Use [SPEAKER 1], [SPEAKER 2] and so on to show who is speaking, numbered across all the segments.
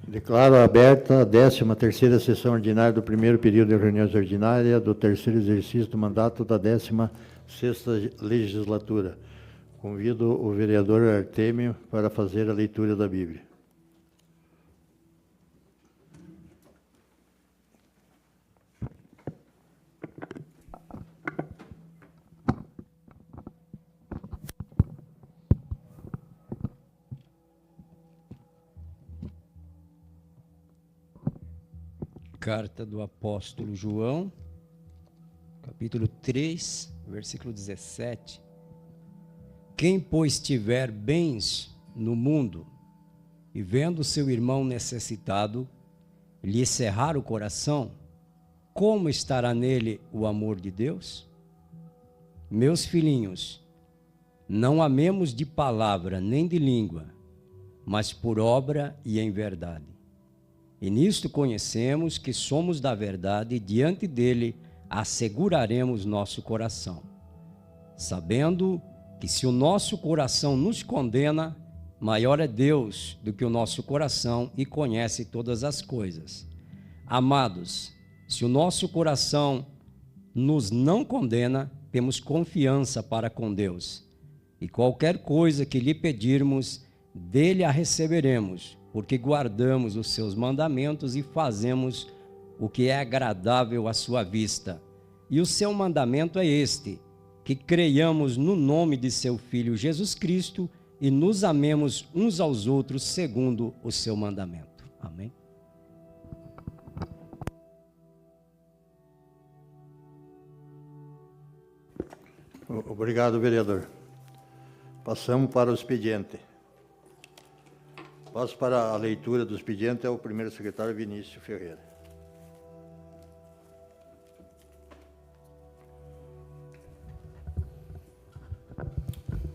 [SPEAKER 1] Declaro aberta a 13ª sessão ordinária do primeiro período de reuniões ordinárias do terceiro exercício do mandato da 16ª legislatura. Convido o vereador Artêmio para fazer a leitura da Bíblia.
[SPEAKER 2] Carta do apóstolo João, capítulo 3, versículo 17. Quem, pois, tiver bens no mundo e vendo seu irmão necessitado, lhe cerrar o coração, como estará nele o amor de Deus? Meus filhinhos, não amemos de palavra nem de língua, mas por obra e em verdade. E nisto conhecemos que somos da verdade e diante dele asseguraremos nosso coração, sabendo que se o nosso coração nos condena, maior é Deus do que o nosso coração e conhece todas as coisas. Amados, se o nosso coração nos não condena, temos confiança para com Deus. E qualquer coisa que lhe pedirmos, dele a receberemos, porque guardamos os seus mandamentos e fazemos o que é agradável à sua vista. E o seu mandamento é este, que creiamos no nome de seu Filho Jesus Cristo e nos amemos uns aos outros segundo o seu mandamento. Amém?
[SPEAKER 1] Obrigado, vereador. Passamos para o expediente. Passo para a leitura do expediente ao primeiro secretário Vinícius Ferreira.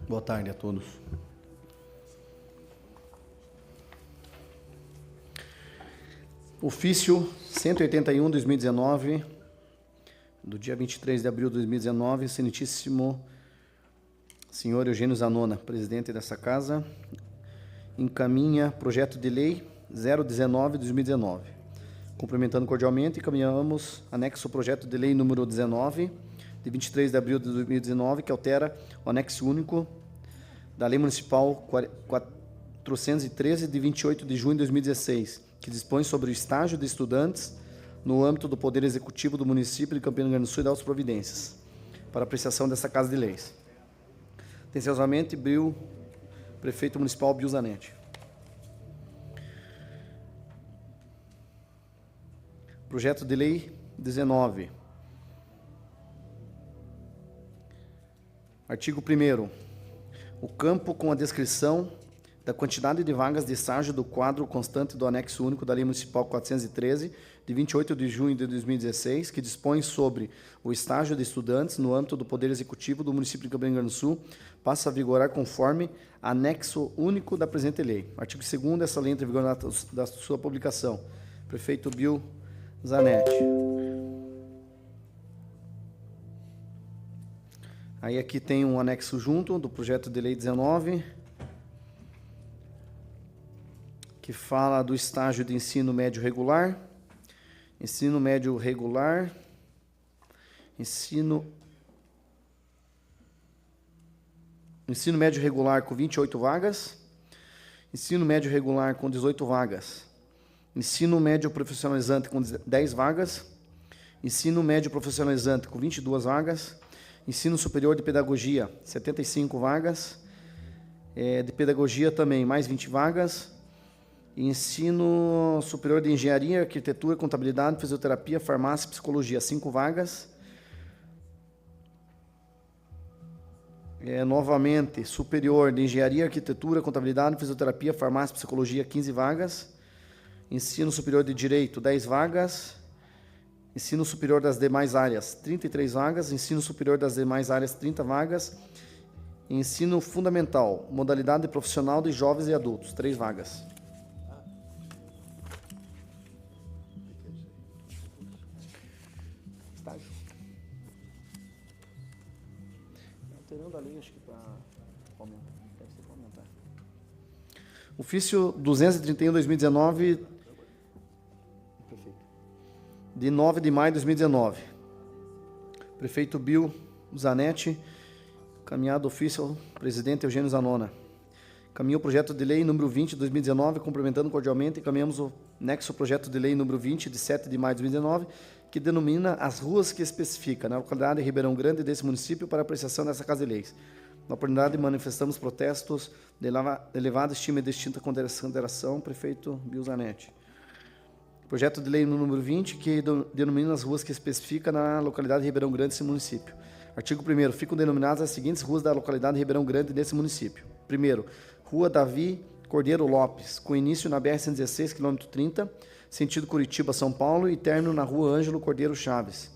[SPEAKER 3] Boa tarde a todos. Ofício 181/2019, do dia 23 de abril de 2019, excelentíssimo senhor Eugênio Zanona, presidente dessa casa, encaminha projeto de lei 019/2019. Cumprimentando cordialmente, encaminhamos anexo ao projeto de lei número 19, de 23 de abril de 2019, que altera o anexo único da Lei Municipal 413, de 28 de junho de 2016, que dispõe sobre o estágio de estudantes no âmbito do Poder Executivo do município de Campina Grande do Sul e das providências, para apreciação dessa Casa de Leis. Atenciosamente, Prefeito Municipal Bill Zanetti. Projeto de Lei 19. Artigo 1º. O campo com a descrição da quantidade de vagas de estágio do quadro constante do anexo único da Lei Municipal 413, de 28 de junho de 2016, que dispõe sobre o estágio de estudantes no âmbito do Poder Executivo do município de Campina Grande do Sul, passa a vigorar conforme anexo único da presente lei. Artigo 2º, essa lei entra em vigor da sua publicação. Prefeito Bill Zanetti. Aí aqui tem um anexo junto do projeto de lei 19, que fala do estágio de ensino médio regular, ensino médio regular, ensino médio regular com 28 vagas, ensino médio regular com 18 vagas, ensino médio profissionalizante com 10 vagas, ensino médio profissionalizante com 22 vagas, ensino superior de pedagogia, 75 vagas, de pedagogia também, mais 20 vagas, ensino superior de engenharia, arquitetura, contabilidade, fisioterapia, farmácia e psicologia, 5 vagas. Novamente, superior de engenharia, arquitetura, contabilidade, fisioterapia, farmácia e psicologia, 15 vagas. Ensino superior de direito, 10 vagas. Ensino superior das demais áreas, 33 vagas. Ensino superior das demais áreas, 30 vagas. Ensino fundamental, modalidade profissional de jovens e adultos, 3 vagas. Estágio. Alterando a lei, acho que para aumentar. Deve ser para aumentar. Ofício 231/2019, de 9 de maio de 2019. Prefeito Bill Zanetti, caminhado ofício ao presidente Eugênio Zanona. Caminhou o projeto de lei número 20 de 2019, cumprimentando cordialmente, e caminhamos o nexo projeto de lei número 20, de 7 de maio de 2019, que denomina as ruas que especifica na localidade de Ribeirão Grande desse município para apreciação dessa Casa de Leis. Na oportunidade, manifestamos protestos de elevada estima e distinta consideração, prefeito Bill Zanetti. Projeto de lei número 20, que denomina as ruas que especifica na localidade de Ribeirão Grande desse município. Artigo 1º. Ficam denominadas as seguintes ruas da localidade de Ribeirão Grande desse município. Primeiro, Rua Davi Cordeiro Lopes, com início na BR-116, quilômetro 30, sentido Curitiba, São Paulo, e término na Rua Ângelo Cordeiro Chaves,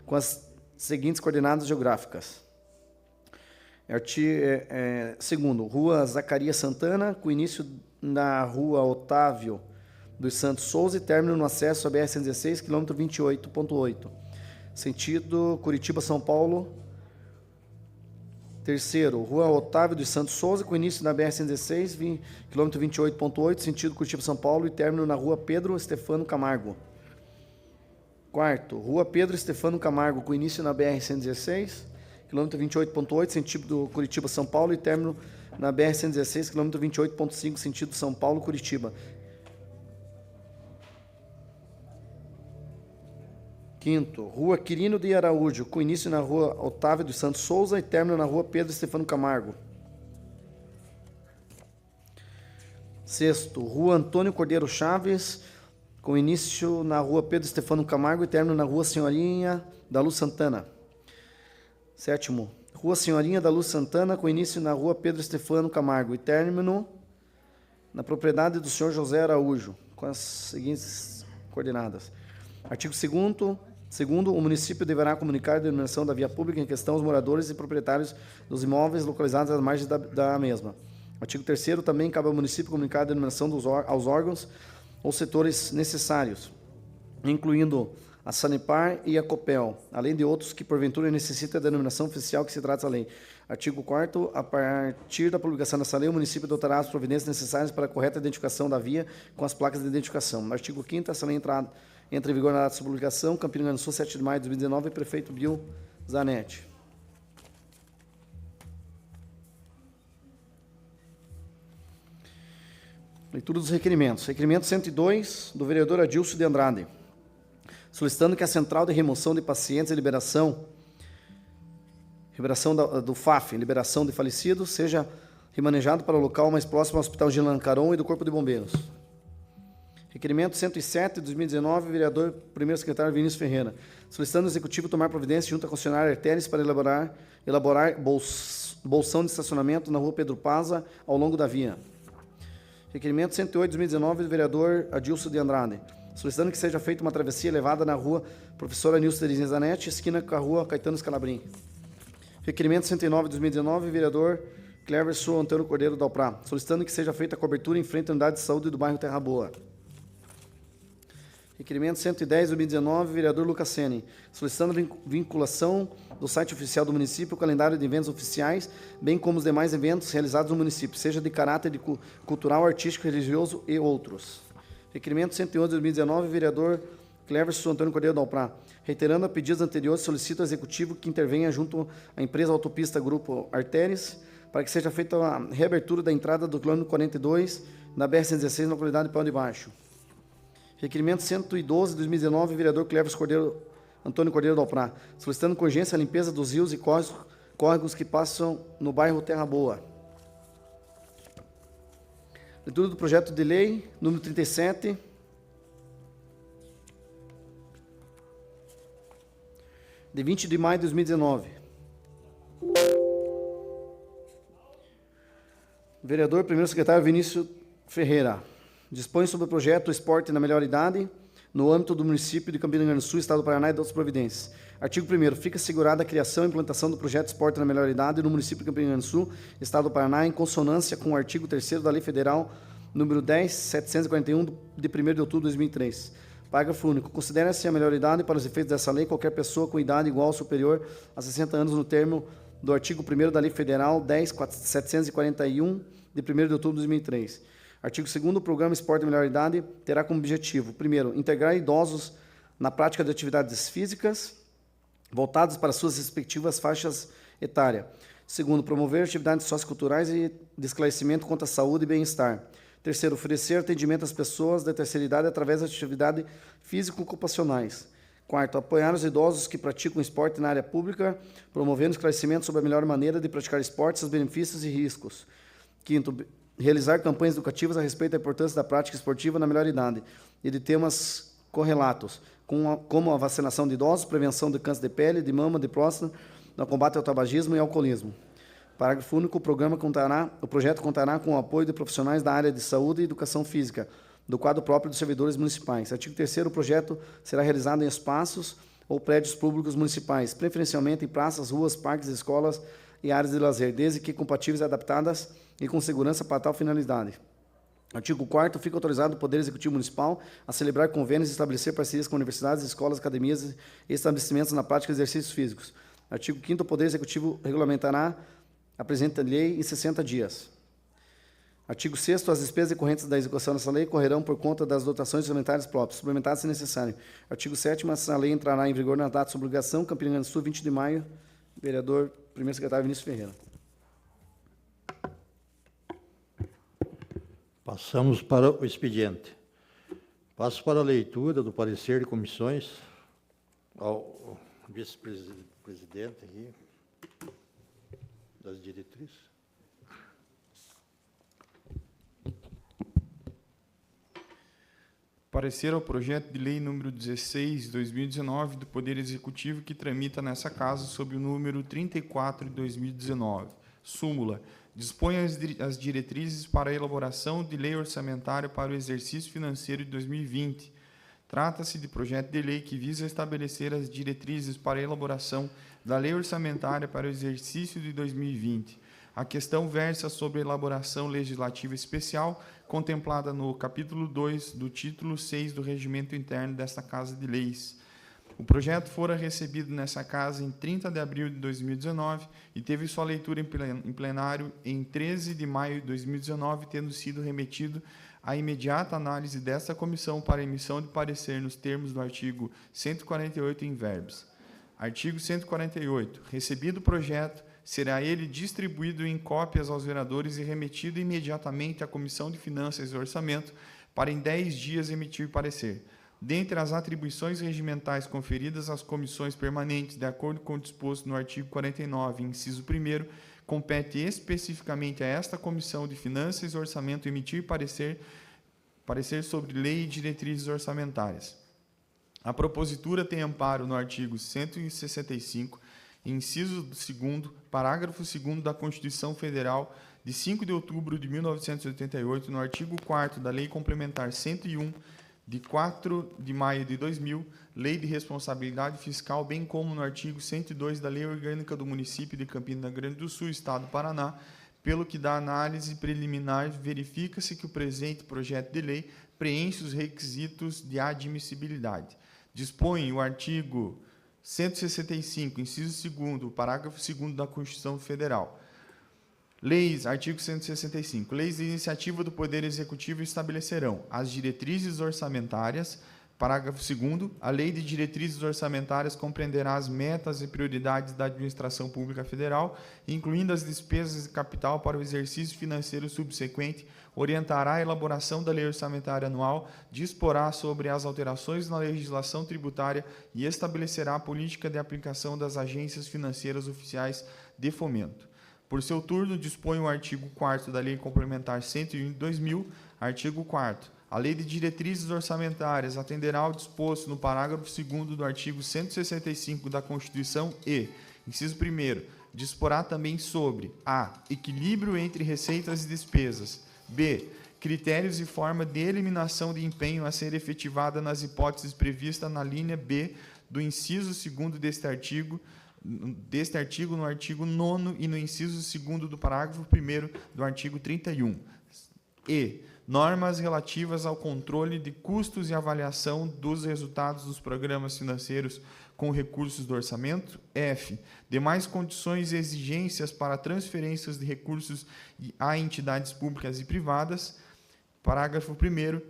[SPEAKER 3] com as seguintes coordenadas geográficas. Segundo, Rua Zacarias Santana, com início na Rua Otávio dos Santos Souza e término no acesso à BR-116, quilômetro 28.8, sentido Curitiba, São Paulo. Terceiro, Rua Otávio dos Santos Souza, com início na BR-116, quilômetro 28.8, sentido Curitiba, São Paulo, e término na Rua Pedro Estefano Camargo. Quarto, Rua Pedro Estefano Camargo, com início na BR-116, quilômetro 28.8, sentido Curitiba, São Paulo, e término na BR-116, quilômetro 28.5, sentido São Paulo, Curitiba. Quinto, Rua Quirino de Araújo, com início na Rua Otávio dos Santos Souza e término na Rua Pedro Estefano Camargo. Sexto, Rua Antônio Cordeiro Chaves, com início na Rua Pedro Estefano Camargo e término na Rua Senhorinha da Luz Santana. Sétimo, Rua Senhorinha da Luz Santana, com início na Rua Pedro Estefano Camargo e término na propriedade do senhor José Araújo, com as seguintes coordenadas. Artigo 2º. Segundo, o município deverá comunicar a denominação da via pública em questão aos moradores e proprietários dos imóveis localizados às margens da mesma. Artigo 3º. Também cabe ao município comunicar a denominação aos órgãos ou setores necessários, incluindo a Sanepar e a Copel, além de outros que porventura necessitem a denominação oficial que se trata da lei. Artigo 4º. A partir da publicação dessa lei, o município adotará as providências necessárias para a correta identificação da via com as placas de identificação. Artigo 5º. Essa lei entra em vigor na data de sua publicação, Campina Grande do Sul, 7 de maio de 2019, prefeito Bill Zanetti. Leitura dos requerimentos. Requerimento 102, do vereador Adilson de Andrade, solicitando que a central de remoção de pacientes e liberação do FAF, liberação de falecidos, seja remanejado para o local mais próximo ao Hospital Gilan Caron e do Corpo de Bombeiros. Requerimento 107, de 2019, vereador primeiro secretário Vinícius Ferreira, solicitando ao Executivo tomar providência junto à concessionária Artéris para elaborar bolsão de estacionamento na Rua Pedro Paza, ao longo da via. Requerimento 108, de 2019, do vereador Adilson de Andrade, solicitando que seja feita uma travessia elevada na Rua Professora Nilson Terezinha Zanetti, esquina com a Rua Caetano Scalabrin. Requerimento 109, de 2019, vereador Cleverson Antônio Cordeiro Dalprá, solicitando que seja feita a cobertura em frente à unidade de saúde do bairro Terra Boa. Requerimento 110, de 2019, vereador Lucas Sene, solicitando vinculação do site oficial do município, o calendário de eventos oficiais, bem como os demais eventos realizados no município, seja de caráter cultural, artístico, religioso e outros. Requerimento 111, de 2019, vereador Cleverson Antônio Cordeiro Dalprá, reiterando a pedidos anteriores, solicita ao Executivo que intervenha junto à empresa Autopista Grupo Artéris, para que seja feita a reabertura da entrada do quilômetro 42 na BR-116, na localidade de Pão de Baixo. Requerimento 112, de 2019, vereador Cleverson Antônio Cordeiro Dalprá, solicitando com urgência a limpeza dos rios e córregos que passam no bairro Terra Boa. Leitura do projeto de lei, número 37, de 20 de maio de 2019. Vereador primeiro secretário Vinícius Ferreira dispõe sobre o projeto Esporte na Melhor Idade no âmbito do município de Campina Grande do Sul, Estado do Paraná e de outras providências. Artigo 1º. Fica assegurada a criação e implantação do projeto Esporte na Melhor Idade no município de Campina Grande do Sul, Estado do Paraná, em consonância com o artigo 3º da Lei Federal número 10.741, de 1º de outubro de 2003. Parágrafo único. Considera-se a melhor idade para os efeitos dessa lei qualquer pessoa com idade igual ou superior a 60 anos no termo do artigo 1º da Lei Federal 10.741, de 1º de outubro de 2003. Artigo 2º. O programa Esporte Melhor Idade terá como objetivo, primeiro, integrar idosos na prática de atividades físicas voltadas para suas respectivas faixas etárias. Segundo, promover atividades socioculturais e de esclarecimento quanto à saúde e bem-estar. Terceiro, oferecer atendimento às pessoas da terceira idade através de atividades físico-ocupacionais. Quarto, apoiar os idosos que praticam esporte na área pública, promovendo esclarecimento sobre a melhor maneira de praticar esporte, seus benefícios e riscos. Quinto, realizar campanhas educativas a respeito da importância da prática esportiva na melhor idade e de temas correlatos, como a vacinação de idosos, prevenção de câncer de pele, de mama, de próstata, no combate ao tabagismo e alcoolismo. Parágrafo único, o projeto contará com o apoio de profissionais da área de saúde e educação física, do quadro próprio dos servidores municipais. Artigo 3º, o projeto será realizado em espaços ou prédios públicos municipais, preferencialmente em praças, ruas, parques, escolas e áreas de lazer, desde que compatíveis e adaptadas e com segurança para tal finalidade. Artigo 4º, fica autorizado o Poder Executivo Municipal a celebrar convênios e estabelecer parcerias com universidades, escolas, academias e estabelecimentos na prática de exercícios físicos. Artigo 5º, o Poder Executivo regulamentará a presente lei em 60 dias. Artigo 6º, as despesas decorrentes da execução dessa lei correrão por conta das dotações orçamentárias próprias, suplementadas se necessário. Artigo 7º, essa lei entrará em vigor na data de sua publicação, Campina Grande do Sul, 20 de maio. Vereador, primeiro secretário Vinícius Ferreira.
[SPEAKER 1] Passamos para o expediente. Passo para a leitura do parecer de comissões ao vice-presidente aqui, das diretrizes.
[SPEAKER 4] Parecer ao projeto de lei número 16, 2019, do Poder Executivo, que tramita nessa Casa sob o número 34 de 2019. Súmula. Dispõe as diretrizes para a elaboração de lei orçamentária para o exercício financeiro de 2020. Trata-se de projeto de lei que visa estabelecer as diretrizes para a elaboração da lei orçamentária para o exercício de 2020. A questão versa sobre a elaboração legislativa especial contemplada no capítulo 2 do título 6 do Regimento Interno desta Casa de Leis. O projeto fora recebido nessa Casa em 30 de abril de 2019 e teve sua leitura em plenário em 13 de maio de 2019, tendo sido remetido à imediata análise desta comissão para emissão de parecer nos termos do artigo 148 em verbis. Artigo 148. Recebido o projeto, será ele distribuído em cópias aos vereadores e remetido imediatamente à Comissão de Finanças e Orçamento para em 10 dias emitir parecer. Dentre as atribuições regimentais conferidas às comissões permanentes, de acordo com o disposto no artigo 49, inciso 1º, compete especificamente a esta Comissão de Finanças e Orçamento emitir parecer sobre lei e diretrizes orçamentárias. A propositura tem amparo no artigo 165, inciso 2º, parágrafo 2º da Constituição Federal de 5 de outubro de 1988, no artigo 4º da Lei Complementar 101, de 4 de maio de 2000, Lei de Responsabilidade Fiscal, bem como no artigo 102 da Lei Orgânica do Município de Campina Grande do Sul, Estado do Paraná, pelo que da análise preliminar verifica-se que o presente projeto de lei preenche os requisitos de admissibilidade. Dispõe o artigo 165, inciso 2º, parágrafo 2º da Constituição Federal. Leis, artigo 165. Leis de iniciativa do Poder Executivo estabelecerão as diretrizes orçamentárias. Parágrafo 2º. A Lei de Diretrizes Orçamentárias compreenderá as metas e prioridades da Administração Pública Federal, incluindo as despesas de capital para o exercício financeiro subsequente, orientará a elaboração da Lei Orçamentária Anual, disporá sobre as alterações na legislação tributária e estabelecerá a política de aplicação das agências financeiras oficiais de fomento. Por seu turno, dispõe o artigo 4º da Lei Complementar 101 de 2000, artigo 4º. A Lei de Diretrizes Orçamentárias atenderá ao disposto no parágrafo 2º do artigo 165 da Constituição e, inciso 1º, disporá também sobre a. Equilíbrio entre receitas e despesas, b. Critérios e forma de eliminação de empenho a ser efetivada nas hipóteses previstas na linha B do inciso 2º deste artigo, no artigo 9º e no inciso 2º do parágrafo 1º do artigo 31. E. Normas relativas ao controle de custos e avaliação dos resultados dos programas financeiros com recursos do orçamento. F. Demais condições e exigências para transferências de recursos a entidades públicas e privadas. Parágrafo 1º.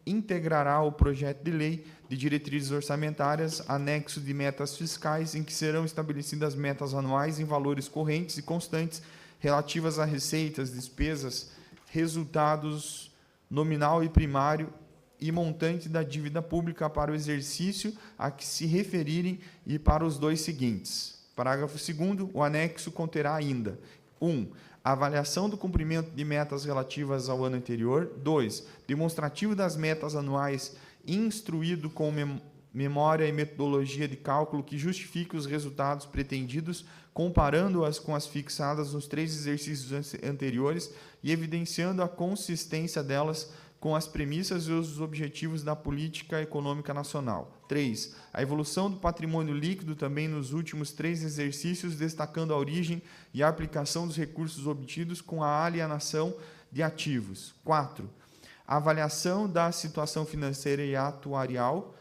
[SPEAKER 4] Integrará o projeto de lei de diretrizes orçamentárias, anexo de metas fiscais, em que serão estabelecidas metas anuais em valores correntes e constantes relativas a receitas, despesas, resultados nominal e primário e montante da dívida pública para o exercício a que se referirem e para os dois seguintes. Parágrafo 2º, o anexo conterá ainda: 1. A avaliação do cumprimento de metas relativas ao ano anterior. 2. Demonstrativo das metas anuais instruído com memória e metodologia de cálculo que justifique os resultados pretendidos, comparando-as com as fixadas nos 3 exercícios anteriores e evidenciando a consistência delas com as premissas e os objetivos da política econômica nacional. 3. A evolução do patrimônio líquido também nos últimos 3 exercícios, destacando a origem e a aplicação dos recursos obtidos com a alienação de ativos. 4. A avaliação da situação financeira e atuarial,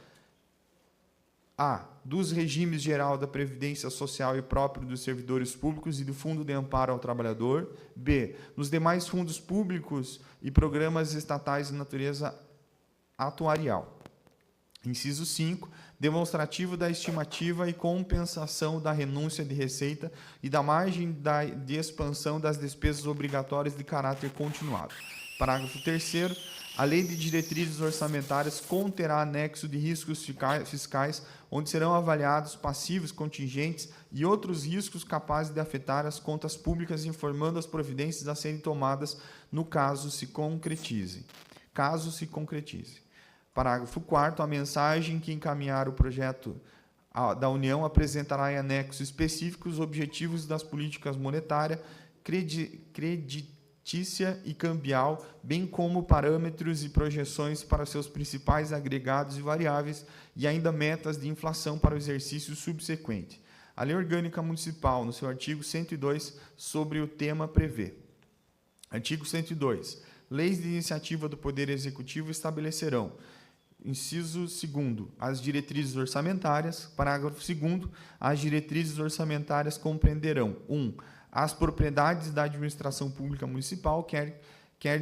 [SPEAKER 4] a. dos regimes geral da Previdência Social e próprio dos servidores públicos e do Fundo de Amparo ao Trabalhador. B. Nos demais fundos públicos e programas estatais de natureza atuarial. Inciso 5. Demonstrativo da estimativa e compensação da renúncia de receita e da margem de expansão das despesas obrigatórias de caráter continuado. Parágrafo 3º. A Lei de Diretrizes Orçamentárias conterá anexo de riscos fiscais, onde serão avaliados passivos, contingentes e outros riscos capazes de afetar as contas públicas, informando as providências a serem tomadas no caso se concretize. Parágrafo 4º. A mensagem que encaminhar o projeto da União apresentará em anexo específicos os objetivos das políticas monetária, creditícia e cambial, bem como parâmetros e projeções para seus principais agregados e variáveis e ainda metas de inflação para o exercício subsequente. A Lei Orgânica Municipal, no seu artigo 102, sobre o tema prevê. Artigo 102. Leis de iniciativa do Poder Executivo estabelecerão: inciso 2º, as diretrizes orçamentárias. Parágrafo 2º. As diretrizes orçamentárias compreenderão: 1. As propriedades da administração pública municipal, quer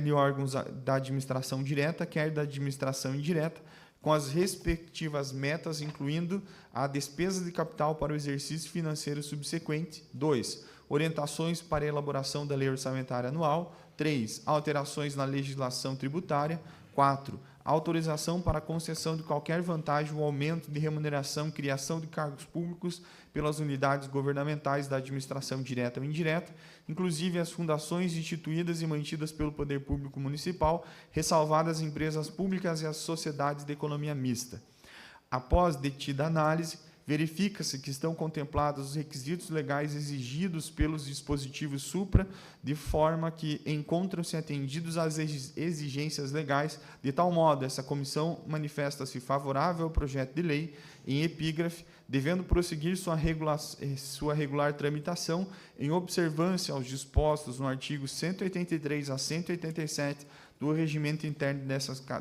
[SPEAKER 4] de órgãos da administração direta, quer da administração indireta, com as respectivas metas, incluindo a despesa de capital para o exercício financeiro subsequente. 2. Orientações para a elaboração da lei orçamentária anual. 3. Alterações na legislação tributária. 4. Autorização para a concessão de qualquer vantagem ou aumento de remuneração, criação de cargos públicos pelas unidades governamentais da administração direta ou indireta, inclusive as fundações instituídas e mantidas pelo Poder Público Municipal, ressalvadas as empresas públicas e as sociedades de economia mista. Após detida análise, verifica-se que estão contemplados os requisitos legais exigidos pelos dispositivos supra, de forma que encontram-se atendidos às exigências legais. De tal modo, essa comissão manifesta-se favorável ao projeto de lei em epígrafe, devendo prosseguir sua regular tramitação em observância aos dispostos no artigo 183 a 187 do regimento interno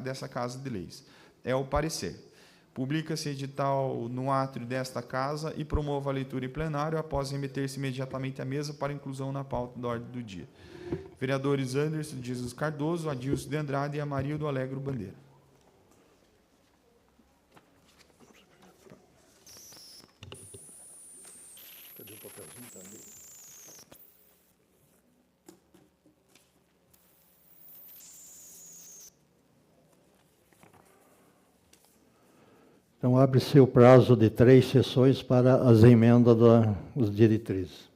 [SPEAKER 4] dessa Casa de Leis. É o parecer. Publica-se edital no átrio desta Casa e promova a leitura em plenário, após remeter-se imediatamente à mesa para inclusão na pauta da ordem do dia. Vereadores Anderson de Jesus Cardoso, Adilson de Andrade e Amarildo Alegro Bandeira.
[SPEAKER 1] Cadê o papelzinho também? Então, abre-se o prazo de 3 sessões para as emendas das diretrizes.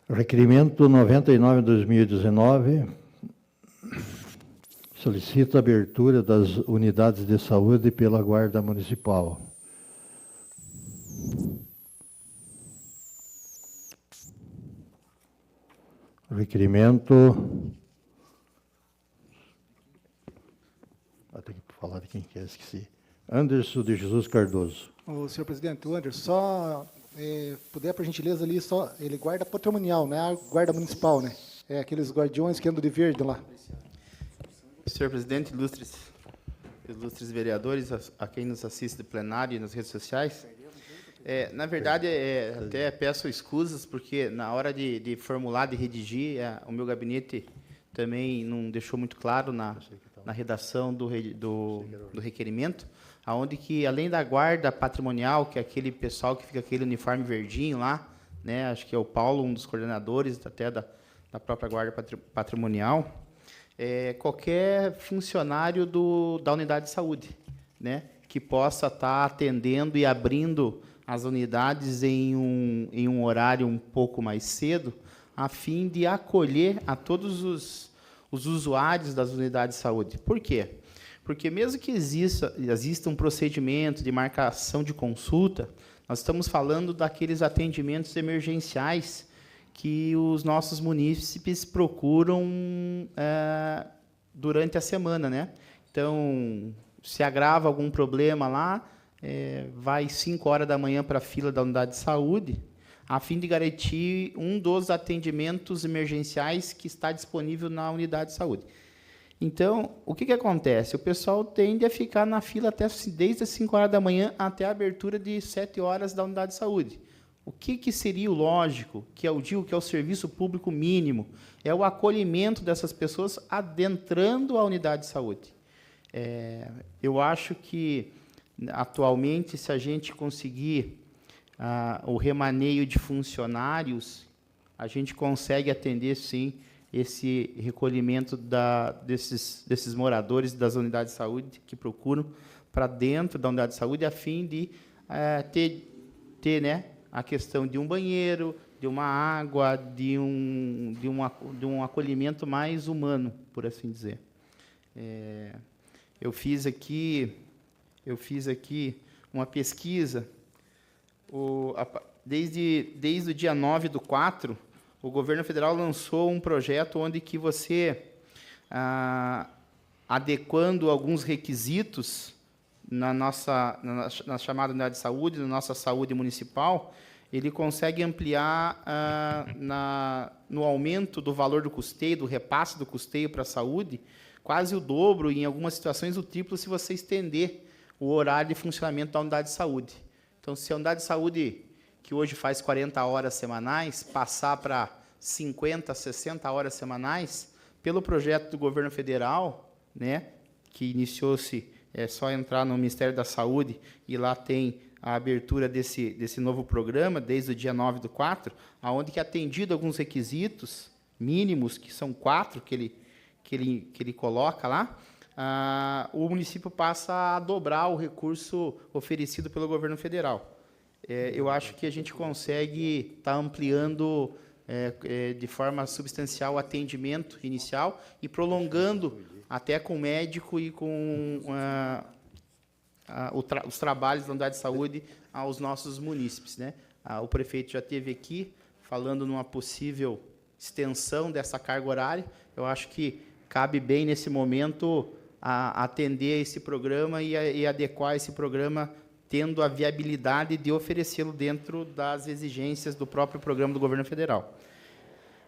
[SPEAKER 1] Requerimento 99/2019 solicita a abertura das unidades de saúde pela Guarda Municipal. Requerimento... tem que falar de quem que é, esqueci. Anderson de Jesus Cardoso.
[SPEAKER 5] Senhor presidente, o Anderson, só puder, por gentileza, ali, só ele guarda patrimonial, não é a guarda municipal, né? É aqueles guardiões que andam de verde lá.
[SPEAKER 6] Senhor presidente, ilustres vereadores, a quem nos assiste do plenário e nas redes sociais, na verdade, até peço escusas, porque na hora de formular, de redigir, o meu gabinete também não deixou muito claro na redação do requerimento, aonde que, além da guarda patrimonial, que é aquele pessoal que fica aquele uniforme verdinho lá, né, acho que é o Paulo, um dos coordenadores até da própria guarda patrimonial, qualquer funcionário da unidade de saúde, né, que possa estar atendendo e abrindo as unidades em um horário um pouco mais cedo, a fim de acolher a todos os usuários das unidades de saúde. Por quê? Porque mesmo que exista um procedimento de marcação de consulta, nós estamos falando daqueles atendimentos emergenciais que os nossos munícipes procuram durante a semana, né? Então, se agrava algum problema lá, vai 5 horas da manhã para a fila da unidade de saúde, a fim de garantir um dos atendimentos emergenciais que está disponível na unidade de saúde. Então, o que acontece? O pessoal tende a ficar na fila desde as 5 horas da manhã até a abertura de 7 horas da unidade de saúde. O que seria o lógico, que é o serviço público mínimo? É o acolhimento dessas pessoas adentrando a unidade de saúde. Eu acho que, atualmente, se a gente conseguir o remaneio de funcionários, a gente consegue atender, sim, esse recolhimento desses moradores das unidades de saúde que procuram para dentro da unidade de saúde, a fim de ter, né, a questão de um banheiro, de uma água, de um acolhimento mais humano, por assim dizer. Eu fiz aqui uma pesquisa. Desde o dia 9/4, o governo federal lançou um projeto onde que você, adequando alguns requisitos na chamada unidade de saúde, na nossa saúde municipal, ele consegue ampliar no aumento do valor do custeio, do repasse do custeio para a saúde, quase o dobro, e em algumas situações o triplo, se você estender o horário de funcionamento da unidade de saúde. Então, se a unidade de saúde, que hoje faz 40 horas semanais, passar para 50, 60 horas semanais, pelo projeto do governo federal, né, que iniciou-se, é só entrar no Ministério da Saúde, e lá tem a abertura desse novo programa, desde o dia 9/4, onde que, atendido alguns requisitos mínimos, que são 4 que ele coloca lá, o município passa a dobrar o recurso oferecido pelo governo federal. Eu acho que a gente consegue estar ampliando de forma substancial o atendimento inicial e prolongando até com o médico e com os trabalhos da unidade de saúde aos nossos munícipes, né? O prefeito já esteve aqui falando numa possível extensão dessa carga horária. Eu acho que cabe bem, nesse momento, atender esse programa e adequar esse programa, tendo a viabilidade de oferecê-lo dentro das exigências do próprio programa do governo federal.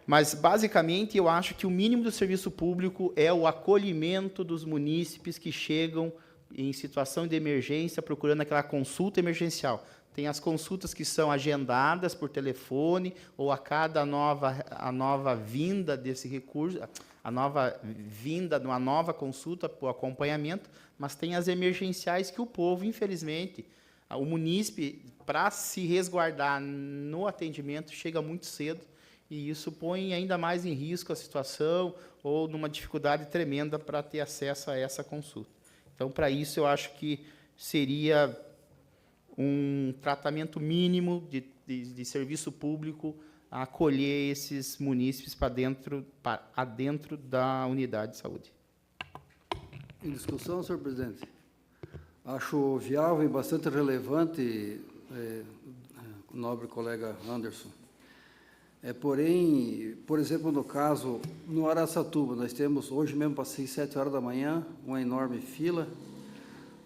[SPEAKER 6] Mas, basicamente, eu acho que o mínimo do serviço público é o acolhimento dos munícipes que chegam em situação de emergência, procurando aquela consulta emergencial. Tem as consultas que são agendadas por telefone, ou a cada nova vinda desse recurso, a nova vinda de uma nova consulta por acompanhamento, mas tem as emergenciais que o povo, infelizmente, o munícipe, para se resguardar no atendimento, chega muito cedo, e isso põe ainda mais em risco a situação, ou numa dificuldade tremenda para ter acesso a essa consulta. Então, para isso, eu acho que seria um tratamento mínimo de serviço público a acolher esses munícipes para dentro da unidade de saúde.
[SPEAKER 7] Em discussão, senhor presidente. Acho viável e bastante relevante, o nobre colega Anderson. Porém, por exemplo, no caso, no Araçatuba, nós temos, hoje mesmo, passei 7 horas da manhã, uma enorme fila,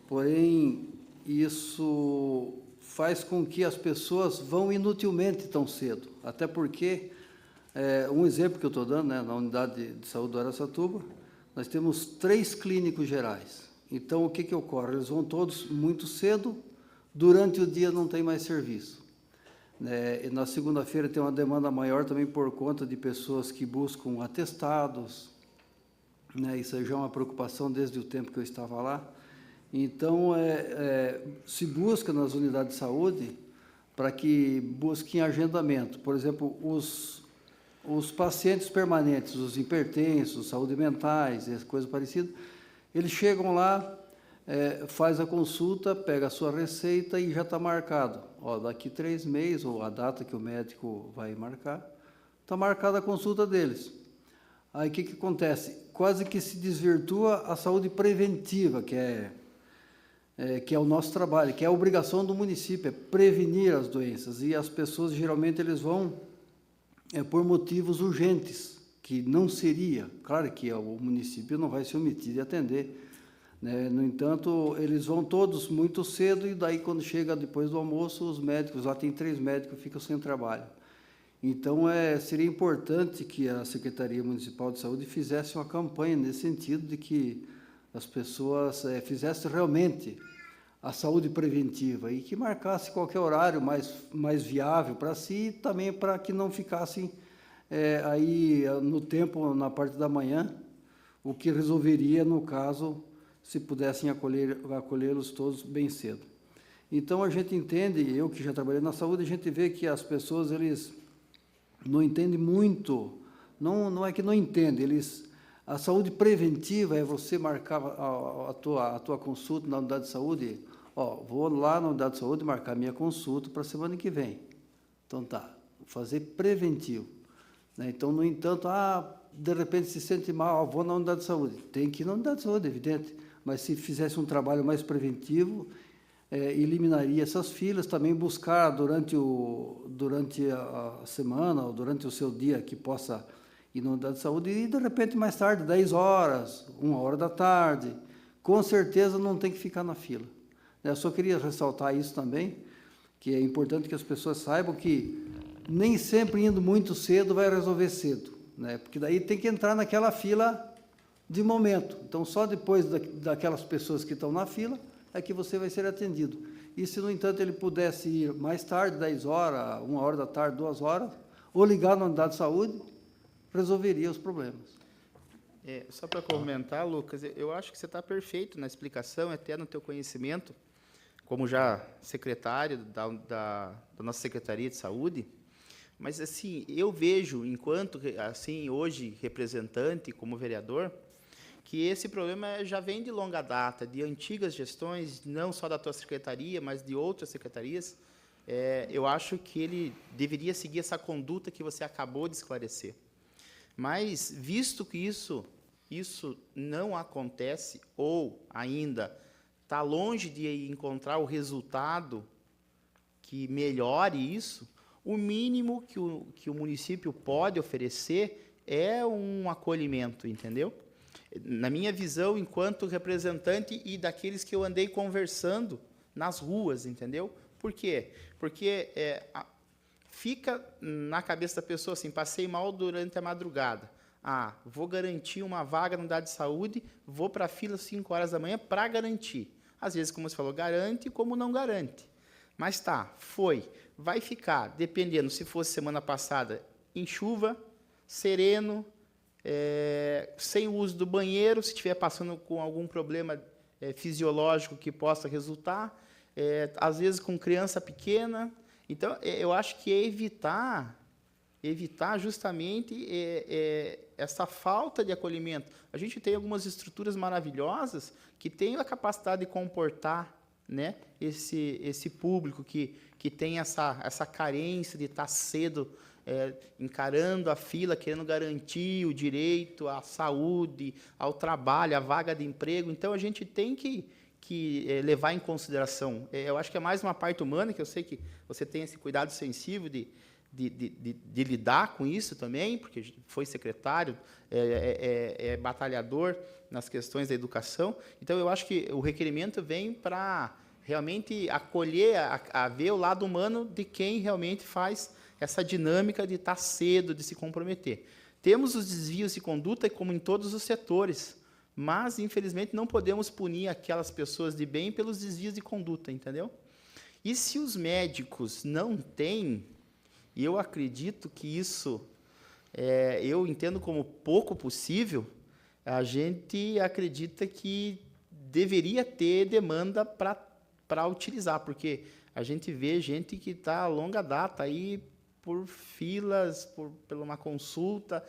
[SPEAKER 7] porém, isso faz com que as pessoas vão inutilmente tão cedo, até porque, um exemplo que eu estou dando, né, na unidade de saúde do Araçatuba, nós temos 3 clínicos gerais. Então, o que ocorre? Eles vão todos muito cedo, durante o dia não tem mais serviço. E na segunda-feira tem uma demanda maior também por conta de pessoas que buscam atestados, né? Isso aí já é uma preocupação desde o tempo que eu estava lá. Então, se busca nas unidades de saúde para que busquem agendamento. Por exemplo, os pacientes permanentes, os hipertensos, saúde mentais, coisas parecidas, eles chegam lá, faz a consulta, pega a sua receita e já está marcado. Ó, daqui 3 meses, ou a data que o médico vai marcar, está marcada a consulta deles. Aí o que acontece? Quase que se desvirtua a saúde preventiva, que é o nosso trabalho, que é a obrigação do município, é prevenir as doenças. E as pessoas, geralmente, eles vão por motivos urgentes, que não seria. Claro que o município não vai se omitir de atender, né? No entanto, eles vão todos muito cedo e daí, quando chega depois do almoço, os médicos, lá tem 3 médicos, ficam sem trabalho. Então, seria importante que a Secretaria Municipal de Saúde fizesse uma campanha nesse sentido de que as pessoas fizessem realmente a saúde preventiva e que marcasse qualquer horário mais viável para si e também para que não ficassem aí no tempo, na parte da manhã, o que resolveria, no caso, se pudessem acolhê-los todos bem cedo. Então, a gente entende, eu que já trabalhei na saúde, a gente vê que as pessoas, eles não entendem muito, não é que não entendem, a saúde preventiva é você marcar a tua consulta na unidade de saúde. Ó, vou lá na unidade de saúde marcar minha consulta para a semana que vem. Então, tá, fazer preventivo, né? Então, no entanto, de repente se sente mal, vou na unidade de saúde. Tem que ir na unidade de saúde, evidente, mas se fizesse um trabalho mais preventivo, eliminaria essas filas, também buscar durante a semana ou durante o seu dia que possa ir na unidade de saúde e, de repente, mais tarde, 10 horas, 1h da tarde, com certeza não tem que ficar na fila. Eu só queria ressaltar isso também, que é importante que as pessoas saibam que nem sempre indo muito cedo vai resolver cedo, né? Porque daí tem que entrar naquela fila de momento. Então, só depois daquelas pessoas que estão na fila é que você vai ser atendido. E se, no entanto, ele pudesse ir mais tarde, 10 horas, 1h da tarde, 2 horas, ou ligar na unidade de saúde, resolveria os problemas.
[SPEAKER 6] Só para comentar, Lucas, eu acho que você está perfeito na explicação, até no teu conhecimento, como já secretário da nossa Secretaria de Saúde, mas, assim, eu vejo, enquanto, assim, hoje, representante, como vereador, que esse problema já vem de longa data, de antigas gestões, não só da tua secretaria, mas de outras secretarias. Eu acho que ele deveria seguir essa conduta que você acabou de esclarecer. Mas, visto que isso não acontece, ou ainda está longe de encontrar o resultado que melhore isso, o mínimo que o município pode oferecer é um acolhimento, entendeu? Na minha visão, enquanto representante e daqueles que eu andei conversando nas ruas, entendeu? Por quê? Porque fica na cabeça da pessoa assim, passei mal durante a madrugada. Vou garantir uma vaga na unidade de saúde, vou para a fila às 5 horas da manhã para garantir. Às vezes, como você falou, garante, como não garante. Mas vai ficar, dependendo, se fosse semana passada, em chuva, sereno, sem o uso do banheiro, se estiver passando com algum problema fisiológico que possa resultar, às vezes com criança pequena. Então, eu acho que é evitar justamente essa falta de acolhimento. A gente tem algumas estruturas maravilhosas que têm a capacidade de comportar, né, esse público que tem essa carência de estar cedo encarando a fila, querendo garantir o direito à saúde, ao trabalho, à vaga de emprego. Então, a gente tem que levar em consideração. Eu acho que é mais uma parte humana, que eu sei que você tem esse cuidado sensível de lidar com isso também, porque foi secretário, batalhador nas questões da educação. Então, eu acho que o requerimento vem para realmente acolher, a ver o lado humano de quem realmente faz essa dinâmica de estar cedo, de se comprometer. Temos os desvios de conduta, como em todos os setores, mas, infelizmente, não podemos punir aquelas pessoas de bem pelos desvios de conduta, entendeu? E se os médicos não têm, e eu acredito que isso, eu entendo como pouco possível, a gente acredita que deveria ter demanda para utilizar, porque a gente vê gente que está a longa data aí por filas, por uma consulta,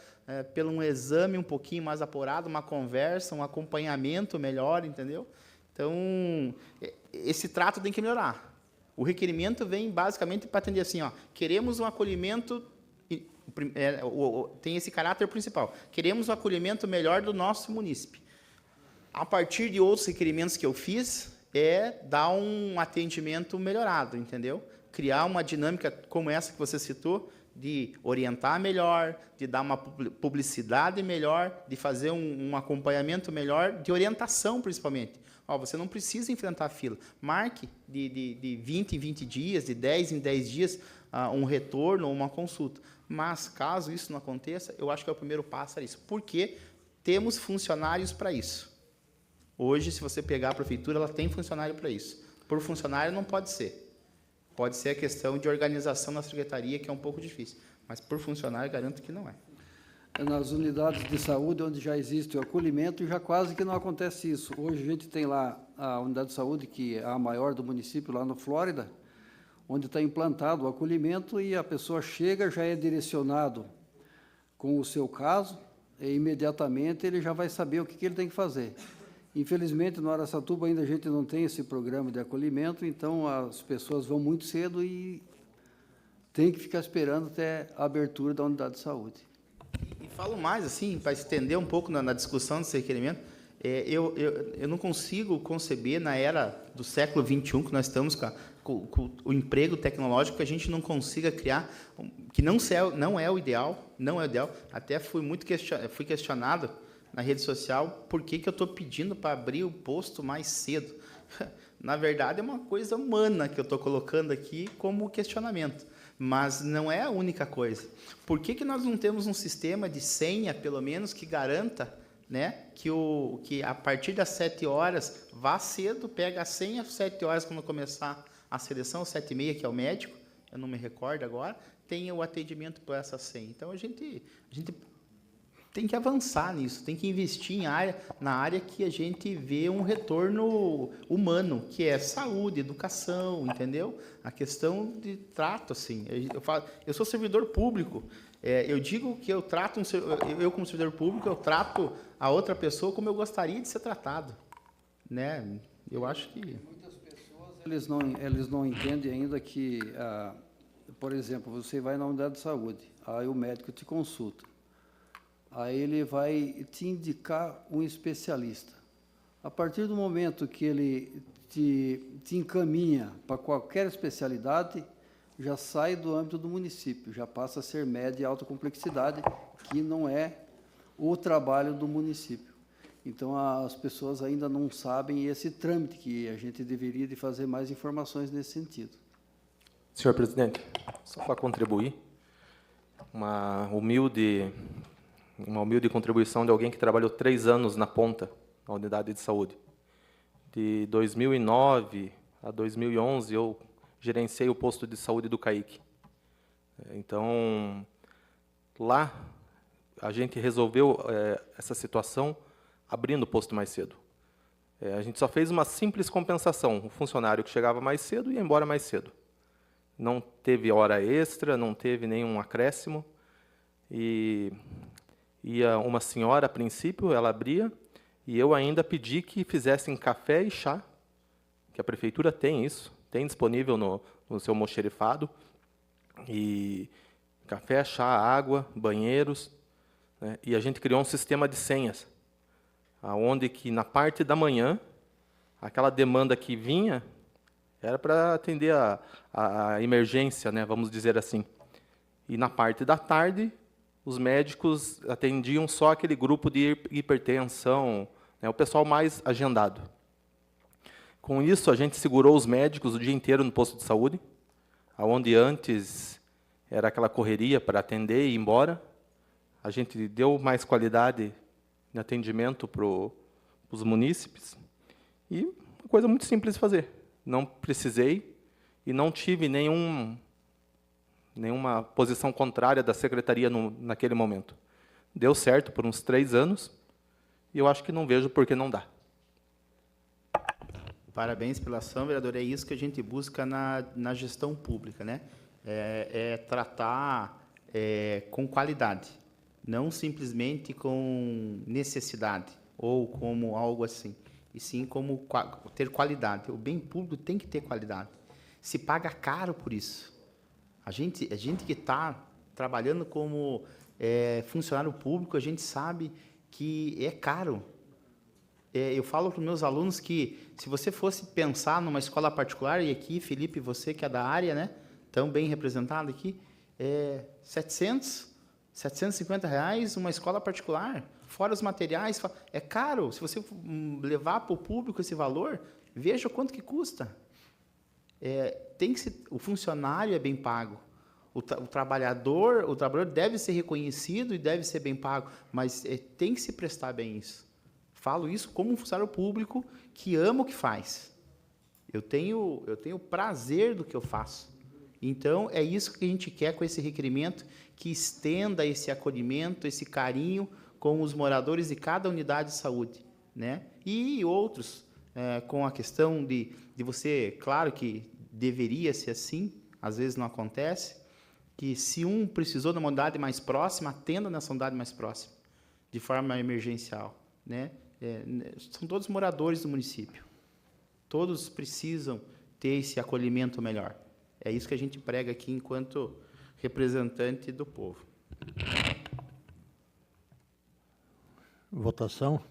[SPEAKER 6] pelo um exame um pouquinho mais apurado, uma conversa, um acompanhamento melhor, entendeu? Então, esse trato tem que melhorar. O requerimento vem basicamente para atender assim, ó, queremos um acolhimento, tem esse caráter principal, queremos um acolhimento melhor do nosso munícipe. A partir de outros requerimentos que eu fiz, dar um atendimento melhorado, entendeu? Criar uma dinâmica como essa que você citou, de orientar melhor, de dar uma publicidade melhor, de fazer um acompanhamento melhor, de orientação, principalmente. Ó, você não precisa enfrentar a fila. Marque de 20 em 20 dias, de 10 em 10 dias, um retorno ou uma consulta. Mas, caso isso não aconteça, eu acho que é o primeiro passo a isso. Porque temos funcionários para isso. Hoje, se você pegar a prefeitura, ela tem funcionário para isso. Por funcionário, não pode ser. Pode ser a questão de organização na secretaria, que é um pouco difícil. Mas, por funcionário, garanto que não é.
[SPEAKER 7] Nas unidades de saúde, onde já existe o acolhimento, já quase que não acontece isso. Hoje, a gente tem lá a unidade de saúde, que é a maior do município, lá no Flórida, onde está implantado o acolhimento e a pessoa chega, já é direcionado com o seu caso, e imediatamente ele já vai saber o que ele tem que fazer. Infelizmente, no Araçatuba ainda a gente não tem esse programa de acolhimento, então as pessoas vão muito cedo e tem que ficar esperando até a abertura da unidade de saúde.
[SPEAKER 6] E falo mais, assim, para estender um pouco na discussão desse requerimento, eu não consigo conceber, na era do século XXI, que nós estamos com o emprego tecnológico, que a gente não consiga criar, que não é o ideal, até fui questionado na rede social, por que eu estou pedindo para abrir o posto mais cedo? Na verdade, é uma coisa humana que eu estou colocando aqui como questionamento, mas não é a única coisa. Por que nós não temos um sistema de senha, pelo menos, que garanta, né, que a partir das 7 horas, vá cedo, pega a senha, às 7 horas, quando começar a seleção, 7h30, que é o médico, eu não me recordo agora, tenha o atendimento por essa senha. Então, a gente tem que avançar nisso, tem que investir na área que a gente vê um retorno humano, que é saúde, educação, entendeu? A questão de trato, assim. Eu sou servidor público, eu digo que eu como servidor público, eu trato a outra pessoa como eu gostaria de ser tratado, né? Eu acho que...
[SPEAKER 7] Muitas pessoas, eles não entendem ainda que, por exemplo, você vai na unidade de saúde, aí o médico te consulta. Aí ele vai te indicar um especialista. A partir do momento que ele te encaminha para qualquer especialidade, já sai do âmbito do município, já passa a ser média e alta complexidade, que não é o trabalho do município. Então, as pessoas ainda não sabem esse trâmite, que a gente deveria de fazer mais informações nesse sentido.
[SPEAKER 8] Senhor presidente, só para contribuir, uma humilde contribuição de alguém que trabalhou 3 anos na ponta, na unidade de saúde. De 2009 a 2011, eu gerenciei o posto de saúde do CAIC. Então, lá, a gente resolveu essa situação abrindo o posto mais cedo. A gente só fez uma simples compensação. O funcionário que chegava mais cedo ia embora mais cedo. Não teve hora extra, não teve nenhum acréscimo. E ia uma senhora, a princípio, ela abria, e eu ainda pedi que fizessem café e chá, que a prefeitura tem isso, tem disponível no seu almoxerifado, e café, chá, água, banheiros, né? E a gente criou um sistema de senhas, onde que na parte da manhã, aquela demanda que vinha, era para atender a emergência, né, vamos dizer assim. E na parte da tarde, os médicos atendiam só aquele grupo de hipertensão, né, o pessoal mais agendado. Com isso, a gente segurou os médicos o dia inteiro no posto de saúde, onde antes era aquela correria para atender e ir embora. A gente deu mais qualidade de atendimento para os munícipes. E uma coisa muito simples de fazer. Não precisei e não tive nenhuma posição contrária da secretaria naquele momento. Deu certo por uns 3 anos E eu acho que não vejo por que não dá.
[SPEAKER 6] Parabéns pela ação, vereador. É isso que a gente busca na gestão pública, né? Tratar com qualidade, não simplesmente com necessidade ou como algo assim, e sim como ter qualidade. O bem público tem que ter qualidade. Se paga caro por isso. A gente que está trabalhando como funcionário público, a gente sabe que é caro. Eu falo para os meus alunos que, se você fosse pensar numa escola particular, e aqui, Felipe, você que é da área, né, tão bem representado aqui, 750 reais uma escola particular, fora os materiais, é caro. Se você levar para o público esse valor, veja o quanto que custa. O funcionário é bem pago. O trabalhador deve ser reconhecido e deve ser bem pago, mas tem que se prestar bem isso. Falo isso como um funcionário público que ama o que faz. Eu tenho prazer do que eu faço. Então, é isso que a gente quer com esse requerimento, que estenda esse acolhimento, esse carinho com os moradores de cada unidade de saúde, né? E outros, com a questão de você, claro que deveria ser assim, às vezes não acontece, que se um precisou de uma unidade mais próxima, atenda nessa unidade mais próxima, de forma emergencial, né? São todos moradores do município. Todos precisam ter esse acolhimento melhor. É isso que a gente prega aqui enquanto representante do povo.
[SPEAKER 1] Votação.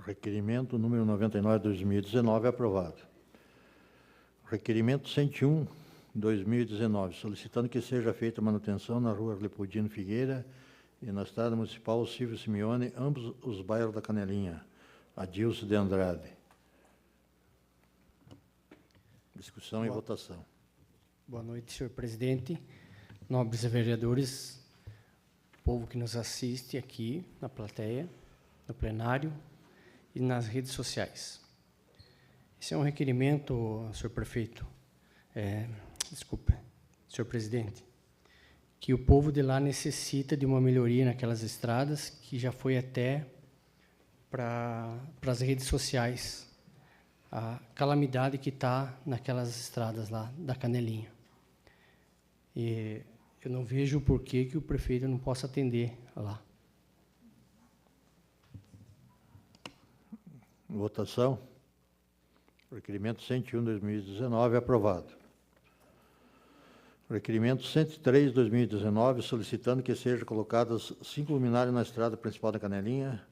[SPEAKER 1] Requerimento número 99/2019 aprovado. Requerimento 101/2019, solicitando que seja feita manutenção na rua Leopoldino Figueira e na Estrada Municipal Silvio Simeone, ambos os bairros da Canelinha. Adilson de Andrade. Discussão e votação.
[SPEAKER 2] Boa noite, senhor presidente, nobres vereadores, povo que nos assiste aqui na plateia, no plenário e nas redes sociais. Esse é um requerimento, senhor prefeito, senhor presidente, que o povo de lá necessita de uma melhoria naquelas estradas, que já foi até para as redes sociais, a calamidade que está naquelas estradas lá da Canelinha. E eu não vejo por que o prefeito não possa atender lá.
[SPEAKER 1] Votação. Requerimento 101/2019 aprovado. Requerimento 103/2019, solicitando que sejam colocadas 5 luminárias na estrada principal da Canelinha,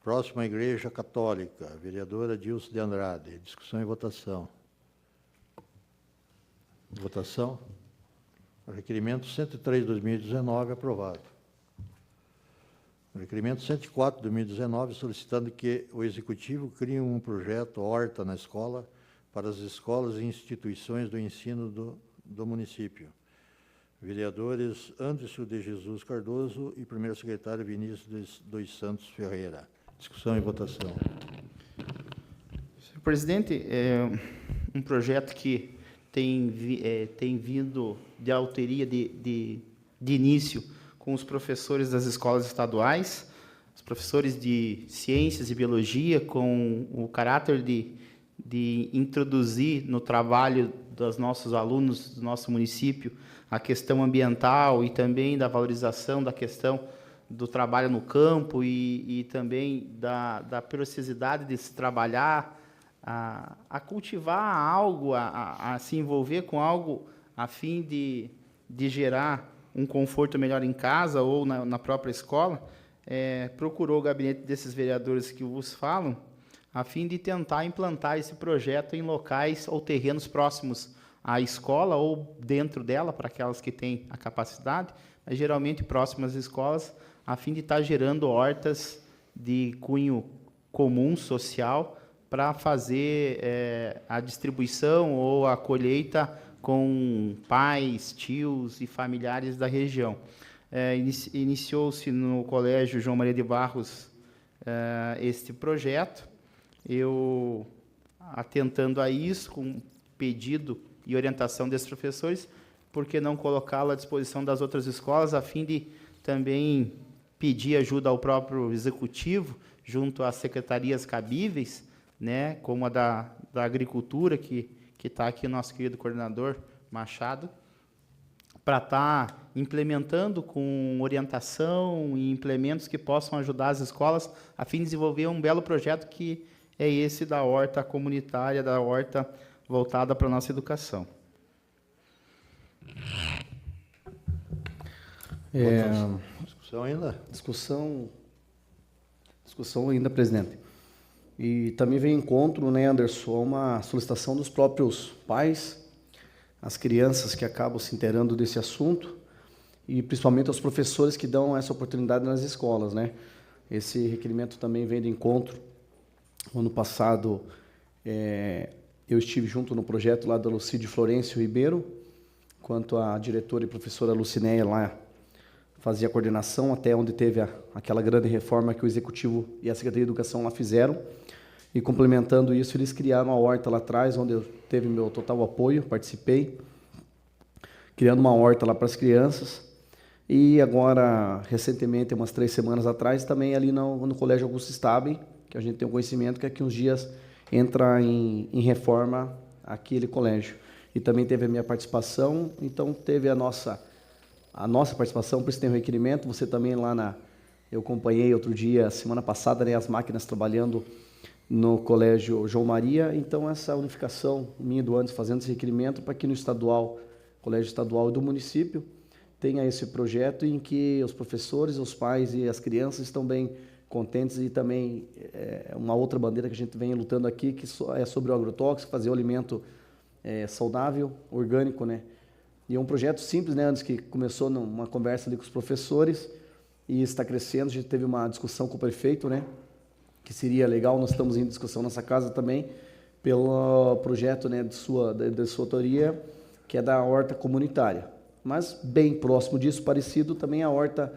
[SPEAKER 1] próxima à Igreja Católica. Vereadora Adilson de Andrade. Discussão e votação. Votação. Requerimento 103/2019 aprovado. Requerimento 104/2019, solicitando que o Executivo crie um projeto horta na escola para as escolas e instituições do ensino do município. Vereadores Anderson de Jesus Cardoso e primeiro secretário Vinícius dos Santos Ferreira. Discussão e votação.
[SPEAKER 6] Senhor presidente, um projeto que tem vindo de autoria de início com os professores das escolas estaduais, os professores de ciências e biologia, com o caráter de introduzir no trabalho dos nossos alunos do nosso município a questão ambiental e também da valorização da questão do trabalho no campo e também da periodicidade de se trabalhar, a cultivar algo, a se envolver com algo a fim de gerar um conforto melhor em casa ou na própria escola, procurou o gabinete desses vereadores que vos falam, a fim de tentar implantar esse projeto em locais ou terrenos próximos à escola ou dentro dela, para aquelas que têm a capacidade, mas geralmente próximas às escolas, a fim de estar gerando hortas de cunho comum, social, para fazer a distribuição ou a colheita com pais, tios e familiares da região. Iniciou-se no Colégio João Maria de Barros este projeto. Eu, atentando a isso, com pedido e orientação desses professores, por que não colocá-lo à disposição das outras escolas, a fim de também pedir ajuda ao próprio executivo, junto às secretarias cabíveis, né, como a da Agricultura, que está aqui o nosso querido coordenador Machado, para estar implementando com orientação e implementos que possam ajudar as escolas a fim de desenvolver um belo projeto que é esse da horta comunitária, da horta voltada para a nossa educação.
[SPEAKER 1] Discussão ainda?
[SPEAKER 3] Discussão ainda, presidente. E também vem em encontro, né, Anderson, a uma solicitação dos próprios pais, as crianças que acabam se inteirando desse assunto, e principalmente aos professores que dão essa oportunidade nas escolas, né? Esse requerimento também vem de encontro. Ano passado, eu estive junto no projeto lá da Lucídio Florencio Ribeiro, quanto a diretora e professora Lucinéia lá fazia a coordenação, até onde teve aquela grande reforma que o Executivo e a Secretaria de Educação lá fizeram. E complementando isso, eles criaram a horta lá atrás, onde eu teve meu total apoio, participei, criando uma horta lá para as crianças. E agora, recentemente, umas 3 semanas atrás, também ali no Colégio Augusto Staben, que a gente tem um conhecimento que daqui uns dias entra em reforma aquele colégio. E também teve a minha participação, então teve a nossa participação, por isso tem o requerimento. Você também lá eu acompanhei outro dia, semana passada, né, as máquinas trabalhando no Colégio João Maria, então essa unificação minha do Anderson fazendo esse requerimento para que no Colégio Estadual do município tenha esse projeto em que os professores, os pais e as crianças estão bem contentes. E também uma outra bandeira que a gente vem lutando aqui, que é sobre o agrotóxico, fazer o alimento saudável, orgânico, né? E é um projeto simples, né, Anderson, que começou numa conversa ali com os professores e está crescendo. A gente teve uma discussão com o prefeito, né, que seria legal, nós estamos em discussão nessa casa também, pelo projeto, né, de sua autoria, que é da horta comunitária. Mas bem próximo disso, parecido, também a horta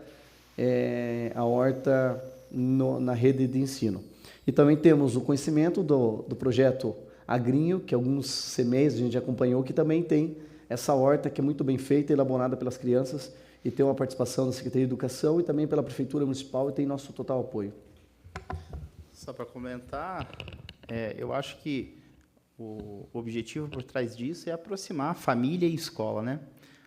[SPEAKER 3] na rede de ensino. E também temos o conhecimento do projeto Agrinho, que alguns CMEs a gente acompanhou, que também tem essa horta que é muito bem feita, elaborada pelas crianças, e tem uma participação da Secretaria de Educação e também pela Prefeitura Municipal, e tem nosso total apoio.
[SPEAKER 6] Só para comentar, eu acho que o objetivo por trás disso é aproximar família e escola, né?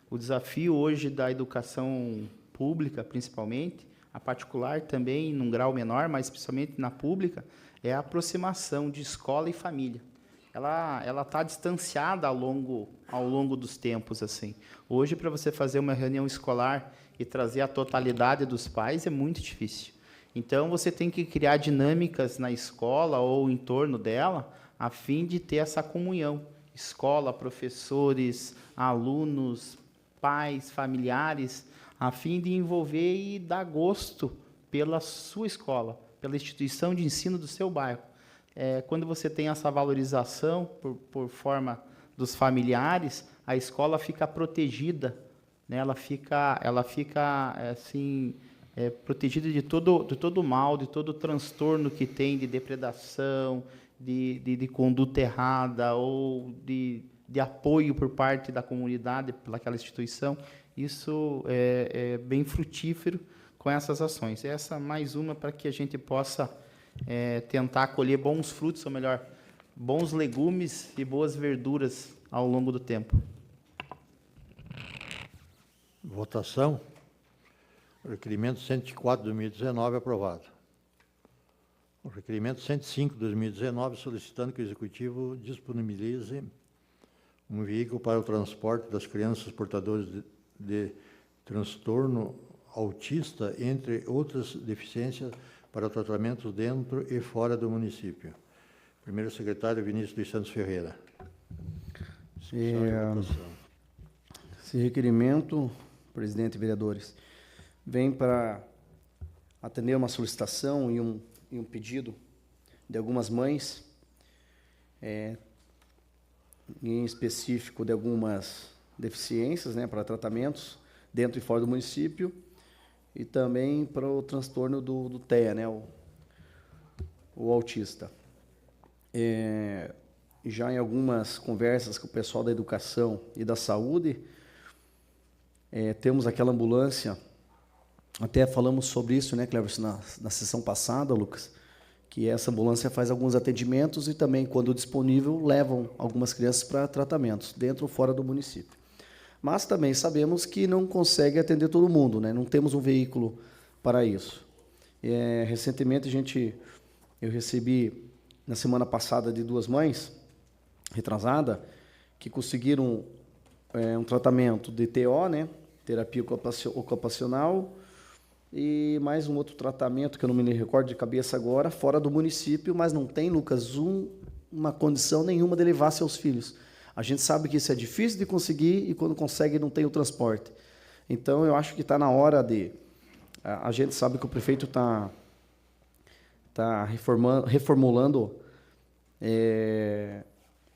[SPEAKER 6] O desafio hoje da educação pública, principalmente, a particular também, num grau menor, mas principalmente na pública, é a aproximação de escola e família. Ela está distanciada ao longo dos tempos, assim. Hoje, para você fazer uma reunião escolar e trazer a totalidade dos pais, é muito difícil. Então, você tem que criar dinâmicas na escola ou em torno dela, a fim de ter essa comunhão. Escola, professores, alunos, pais, familiares, a fim de envolver e dar gosto pela sua escola, pela instituição de ensino do seu bairro. Quando você tem essa valorização por forma dos familiares, a escola fica protegida, né? Ela fica assim, protegida de todo o mal, de todo o transtorno que tem de depredação, de conduta errada ou de apoio por parte da comunidade pelaquela instituição. Isso é bem frutífero com essas ações. Essa mais uma para que a gente possa tentar colher bons frutos, ou melhor, bons legumes e boas verduras ao longo do tempo.
[SPEAKER 1] Votação. O requerimento 104 de 2019 aprovado. O requerimento 105 de 2019 solicitando que o Executivo disponibilize um veículo para o transporte das crianças portadoras de transtorno autista, entre outras deficiências, para tratamento dentro e fora do município. Primeiro secretário Vinícius dos Santos Ferreira.
[SPEAKER 3] Esse requerimento, presidente e vereadores, vem para atender uma solicitação e um pedido de algumas mães, em específico de algumas deficiências, né, para tratamentos dentro e fora do município, e também para o transtorno do TEA, né, o autista. Já em algumas conversas com o pessoal da educação e da saúde, temos aquela ambulância, até falamos sobre isso, né, Cleverson, na sessão passada, Lucas, que essa ambulância faz alguns atendimentos e também, quando disponível, levam algumas crianças para tratamentos, dentro ou fora do município. Mas também sabemos que não consegue atender todo mundo, né? Não temos um veículo para isso. Recentemente, eu recebi, na semana passada, de 2 mães, retrasada, que conseguiram um tratamento de TO, né? Terapia ocupacional, e mais um outro tratamento, que eu não me recordo de cabeça agora, fora do município, mas não tem, Lucas, uma condição nenhuma de levar seus filhos. A gente sabe que isso é difícil de conseguir e, quando consegue, não tem o transporte. Então, eu acho que está na hora de... A gente sabe que o prefeito está reformulando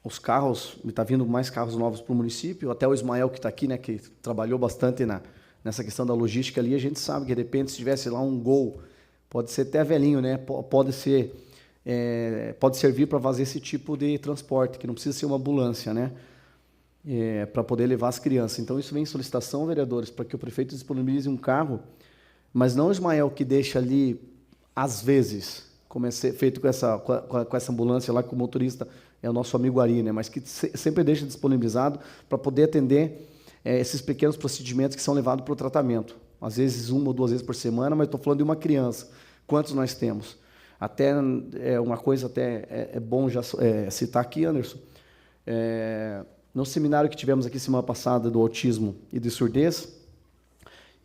[SPEAKER 3] os carros, está vindo mais carros novos para o município, até o Ismael, que está aqui, né, que trabalhou bastante nessa questão da logística ali, a gente sabe que, de repente, se tivesse lá um Gol, pode ser até velhinho, né, pode servir para fazer esse tipo de transporte, que não precisa ser uma ambulância, né, para poder levar as crianças. Então, isso vem em solicitação, vereadores, para que o prefeito disponibilize um carro, mas não o Ismael que deixa ali, às vezes, como é feito com essa ambulância lá, que o motorista é o nosso amigo Ari, né, mas que sempre deixa disponibilizado para poder atender esses pequenos procedimentos que são levados para o tratamento. Às vezes 1 ou 2 vezes por semana, mas estou falando de uma criança. Quantos nós temos? Até uma coisa até é bom já citar aqui, Anderson. No seminário que tivemos aqui semana passada do autismo e de surdez,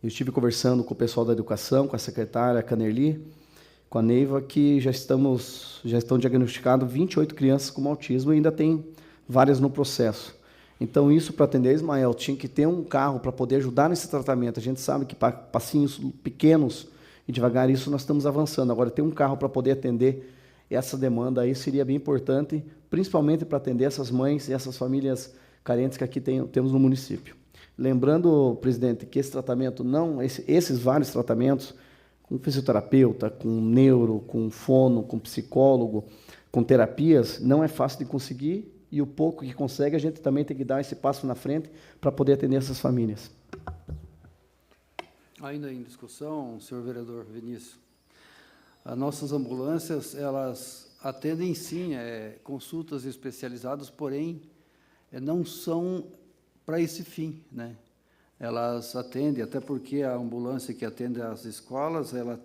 [SPEAKER 3] eu estive conversando com o pessoal da educação, com a secretária Canerli, com a Neiva, que já estão diagnosticadas 28 crianças com autismo e ainda tem várias no processo. Então, isso, para atender, Ismael, tinha que ter um carro para poder ajudar nesse tratamento. A gente sabe que passinhos pequenos e devagar, isso nós estamos avançando. Agora, ter um carro para poder atender essa demanda aí seria bem importante, principalmente para atender essas mães e essas famílias carentes que aqui temos no município. Lembrando, presidente, que esse tratamento esses vários tratamentos, com fisioterapeuta, com neuro, com fono, com psicólogo, com terapias, não é fácil de conseguir, e o pouco que consegue, a gente também tem que dar esse passo na frente para poder atender essas famílias.
[SPEAKER 7] Ainda em discussão, senhor vereador Vinícius, as nossas ambulâncias, elas atendem sim consultas especializadas, porém não são para esse fim, né? Elas atendem, até porque a ambulância que atende as escolas, ela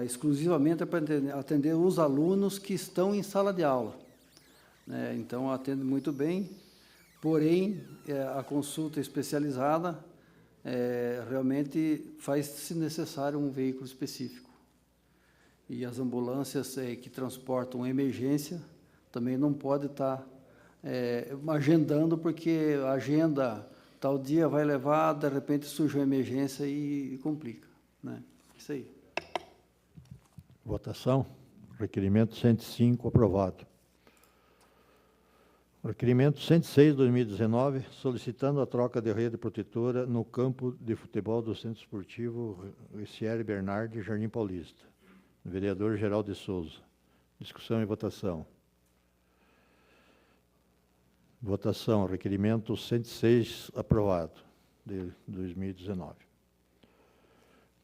[SPEAKER 7] exclusivamente é para atender os alunos que estão em sala de aula, né? Então, atende muito bem, porém, a consulta especializada realmente faz-se necessário um veículo específico. E as ambulâncias que transportam emergência também não pode estar agendando, porque a agenda tal dia vai levar, de repente surge uma emergência e complica, né? Isso aí.
[SPEAKER 1] Votação. Requerimento 105, aprovado. Requerimento 106, 2019, solicitando a troca de rede protetora no campo de futebol do Centro Esportivo Ricieri Bernardi, Jardim Paulista. Vereador Geraldo de Souza. Discussão e votação. Votação. Requerimento 106, aprovado, de 2019.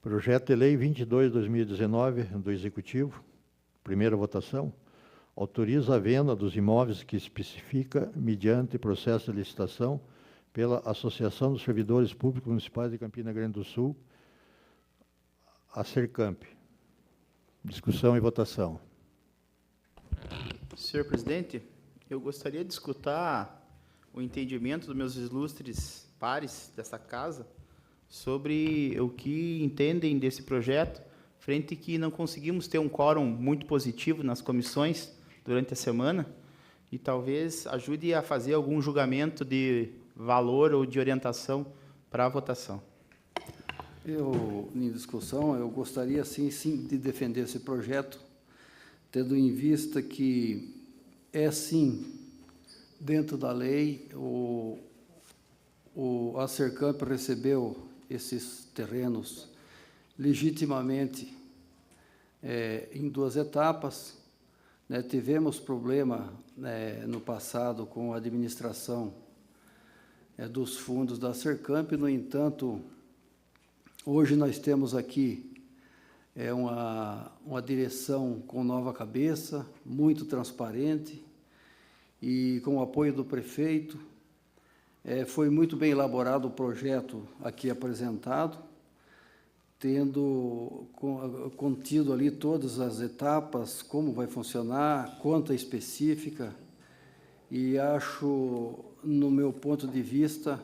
[SPEAKER 1] Projeto de Lei 22/2019, do Executivo. Primeira votação. Autoriza a venda dos imóveis que especifica, mediante processo de licitação, pela Associação dos Servidores Públicos Municipais de Campina Grande do Sul, a Sercamp. Discussão e votação.
[SPEAKER 6] Senhor presidente, eu gostaria de escutar o entendimento dos meus ilustres pares dessa casa sobre o que entendem desse projeto, frente que não conseguimos ter um quórum muito positivo nas comissões durante a semana, e talvez ajude a fazer algum julgamento de valor ou de orientação para a votação.
[SPEAKER 7] Em discussão, eu gostaria, sim, de defender esse projeto, tendo em vista que sim, dentro da lei, a Sercamp recebeu esses terrenos legitimamente em 2 etapas, né? Tivemos problema no passado com a administração dos fundos da Sercamp. No entanto, hoje nós temos aqui É uma direção com nova cabeça, muito transparente, e com o apoio do prefeito. Foi muito bem elaborado o projeto aqui apresentado, tendo contido ali todas as etapas, como vai funcionar, conta específica, e acho, no meu ponto de vista,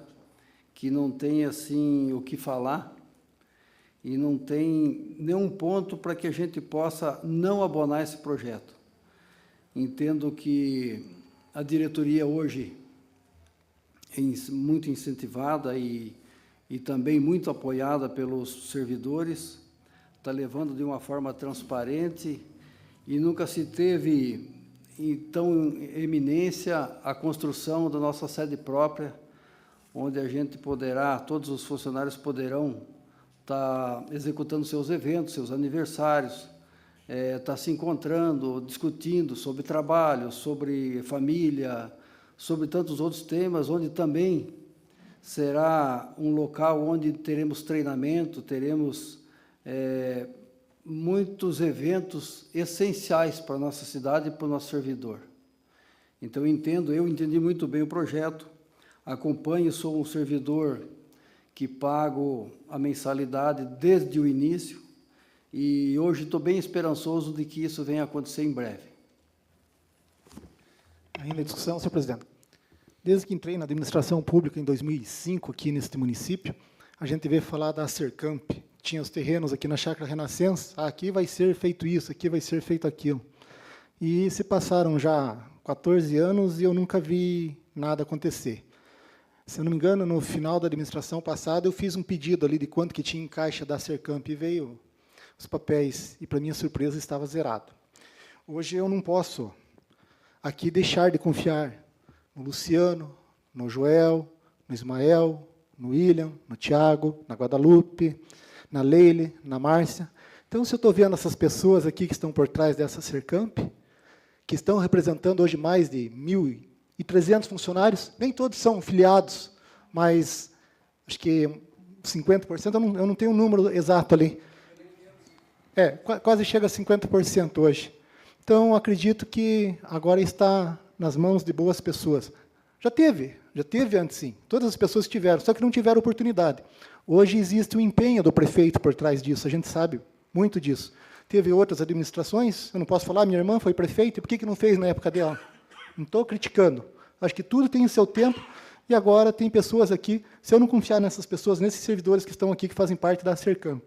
[SPEAKER 7] que não tem assim o que falar, e não tem nenhum ponto para que a gente possa não abonar esse projeto. Entendo que a diretoria hoje é muito incentivada e também muito apoiada pelos servidores, está levando de uma forma transparente, e nunca se teve em tão eminência a construção da nossa sede própria, onde a gente poderá, todos os funcionários poderão estar executando seus eventos, seus aniversários, estar se encontrando, discutindo sobre trabalho, sobre família, sobre tantos outros temas, onde também será um local onde teremos treinamento, teremos muitos eventos essenciais para a nossa cidade e para o nosso servidor. Então, eu entendi muito bem o projeto, acompanho, sou um servidor que pago a mensalidade desde o início, e hoje estou bem esperançoso de que isso venha a acontecer em breve.
[SPEAKER 5] Ainda em discussão, senhor presidente. Desde que entrei na administração pública em 2005, aqui neste município, a gente veio falar da Sercamp. Tinha os terrenos aqui na Chácara Renascença, aqui vai ser feito isso, aqui vai ser feito aquilo. E se passaram já 14 anos e eu nunca vi nada acontecer. Se eu não me engano, no final da administração passada, eu fiz um pedido ali de quanto que tinha em caixa da Sercamp, e veio os papéis, e, para minha surpresa, estava zerado. Hoje eu não posso aqui deixar de confiar no Luciano, no Joel, no Ismael, no William, no Tiago, na Guadalupe, na Leile, na Márcia. Então, se eu estou vendo essas pessoas aqui que estão por trás dessa Sercamp, que estão representando hoje mais de 1.300 funcionários, nem todos são filiados, mas acho que 50%, eu não tenho um número exato ali. Quase chega a 50% hoje. Então, acredito que agora está nas mãos de boas pessoas. Já teve antes, sim. Todas as pessoas tiveram, só que não tiveram oportunidade. Hoje existe um empenho do prefeito por trás disso, a gente sabe muito disso. Teve outras administrações, eu não posso falar, minha irmã foi prefeita, e por que não fez na época dela? Não estou criticando. Acho que tudo tem o seu tempo, e agora tem pessoas aqui, se eu não confiar nessas pessoas, nesses servidores que estão aqui, que fazem parte da Sercamp,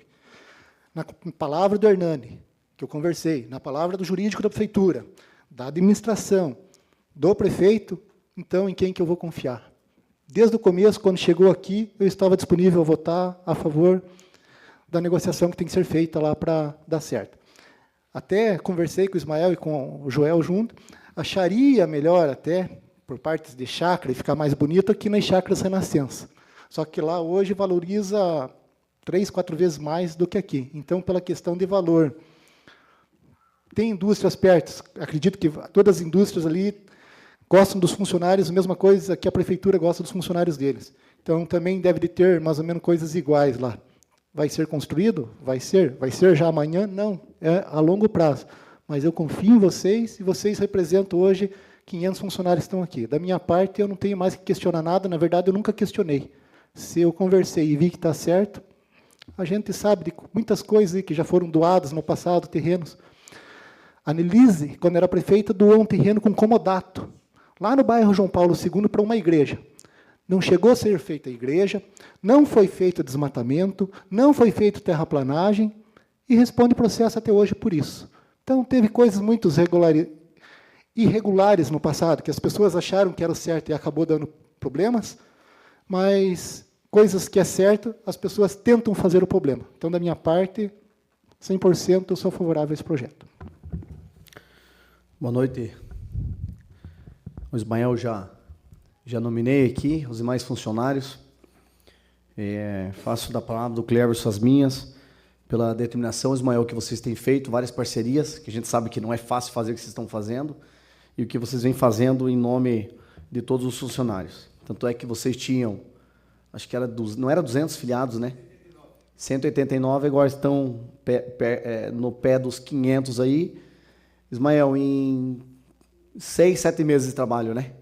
[SPEAKER 5] na palavra do Hernani, que eu conversei, na palavra do jurídico da prefeitura, da administração, do prefeito, então em quem que eu vou confiar? Desde o começo, quando chegou aqui, eu estava disponível a votar a favor da negociação que tem que ser feita lá para dar certo. Até conversei com o Ismael e com o Joel junto, acharia melhor até, por partes de chácara, e ficar mais bonito aqui nas chácaras Renascença. Só que lá hoje valoriza 3, 4 vezes mais do que aqui. Então, pela questão de valor. Tem indústrias perto, acredito que todas as indústrias ali gostam dos funcionários, a mesma coisa que a prefeitura gosta dos funcionários deles. Então, também deve de ter mais ou menos coisas iguais lá. Vai ser construído? Vai ser já amanhã? Não, é a longo prazo. Mas eu confio em vocês, e vocês representam hoje 500 funcionários que estão aqui. Da minha parte, eu não tenho mais que questionar nada, na verdade, eu nunca questionei. Se eu conversei e vi que está certo, a gente sabe de muitas coisas que já foram doadas no passado, terrenos. A Nelise, quando era prefeita, doou um terreno com comodato, lá no bairro João Paulo II, para uma igreja. Não chegou a ser feita a igreja, não foi feito desmatamento, não foi feito terraplanagem, e responde processo até hoje por isso. Então, teve coisas muito irregulares no passado, que as pessoas acharam que era certo e acabou dando problemas, mas coisas que é certo, as pessoas tentam fazer o problema. Então, da minha parte, 100% eu sou favorável a esse projeto.
[SPEAKER 3] Boa noite. O Ismael já nominei aqui os demais funcionários. Faço da palavra do Cleverson as minhas, pela determinação, Ismael, que vocês têm feito, várias parcerias, que a gente sabe que não é fácil fazer o que vocês estão fazendo, e o que vocês vêm fazendo em nome de todos os funcionários. Tanto é que vocês tinham, acho que não era 200 filiados, né? 189 agora estão no pé dos 500 aí. Ismael, em 6, 7 meses de trabalho, né?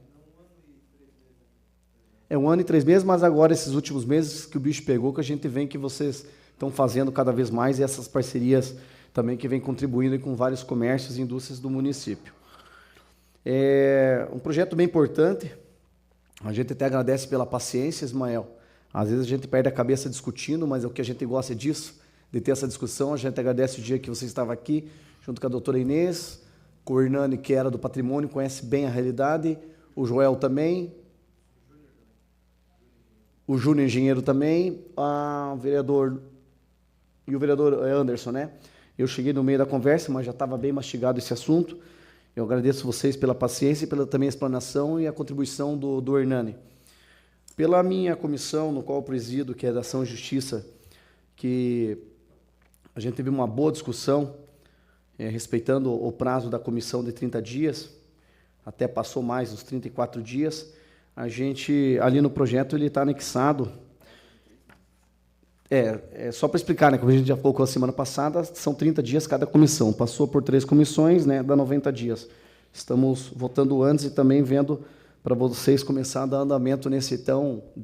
[SPEAKER 3] É 1 ano e 3 meses, mas agora esses últimos meses que o bicho pegou, que a gente vê que vocês estão fazendo cada vez mais, e essas parcerias também que vem contribuindo com vários comércios e indústrias do município. É um projeto bem importante, a gente até agradece pela paciência, Ismael. Às vezes a gente perde a cabeça discutindo, mas o que a gente gosta é disso, de ter essa discussão. A gente agradece o dia que você estava aqui, junto com a doutora Inês, com o Hernani, que era do patrimônio, conhece bem a realidade, o Joel também, o Júnior Engenheiro também, o vereador Anderson, né? Eu cheguei no meio da conversa, mas já estava bem mastigado esse assunto. Eu agradeço vocês pela paciência e pela também a explanação e a contribuição do Hernani. Pela minha comissão, no qual eu presido, que é da Ação e Justiça, que a gente teve uma boa discussão, respeitando o prazo da comissão de 30 dias, até passou mais os 34 dias, a gente, ali no projeto, ele está anexado. Só para explicar, né, como a gente já colocou a semana passada, são 30 dias cada comissão. Passou por 3 comissões, né, dá 90 dias. Estamos votando antes e também vendo para vocês começar a dar andamento nesse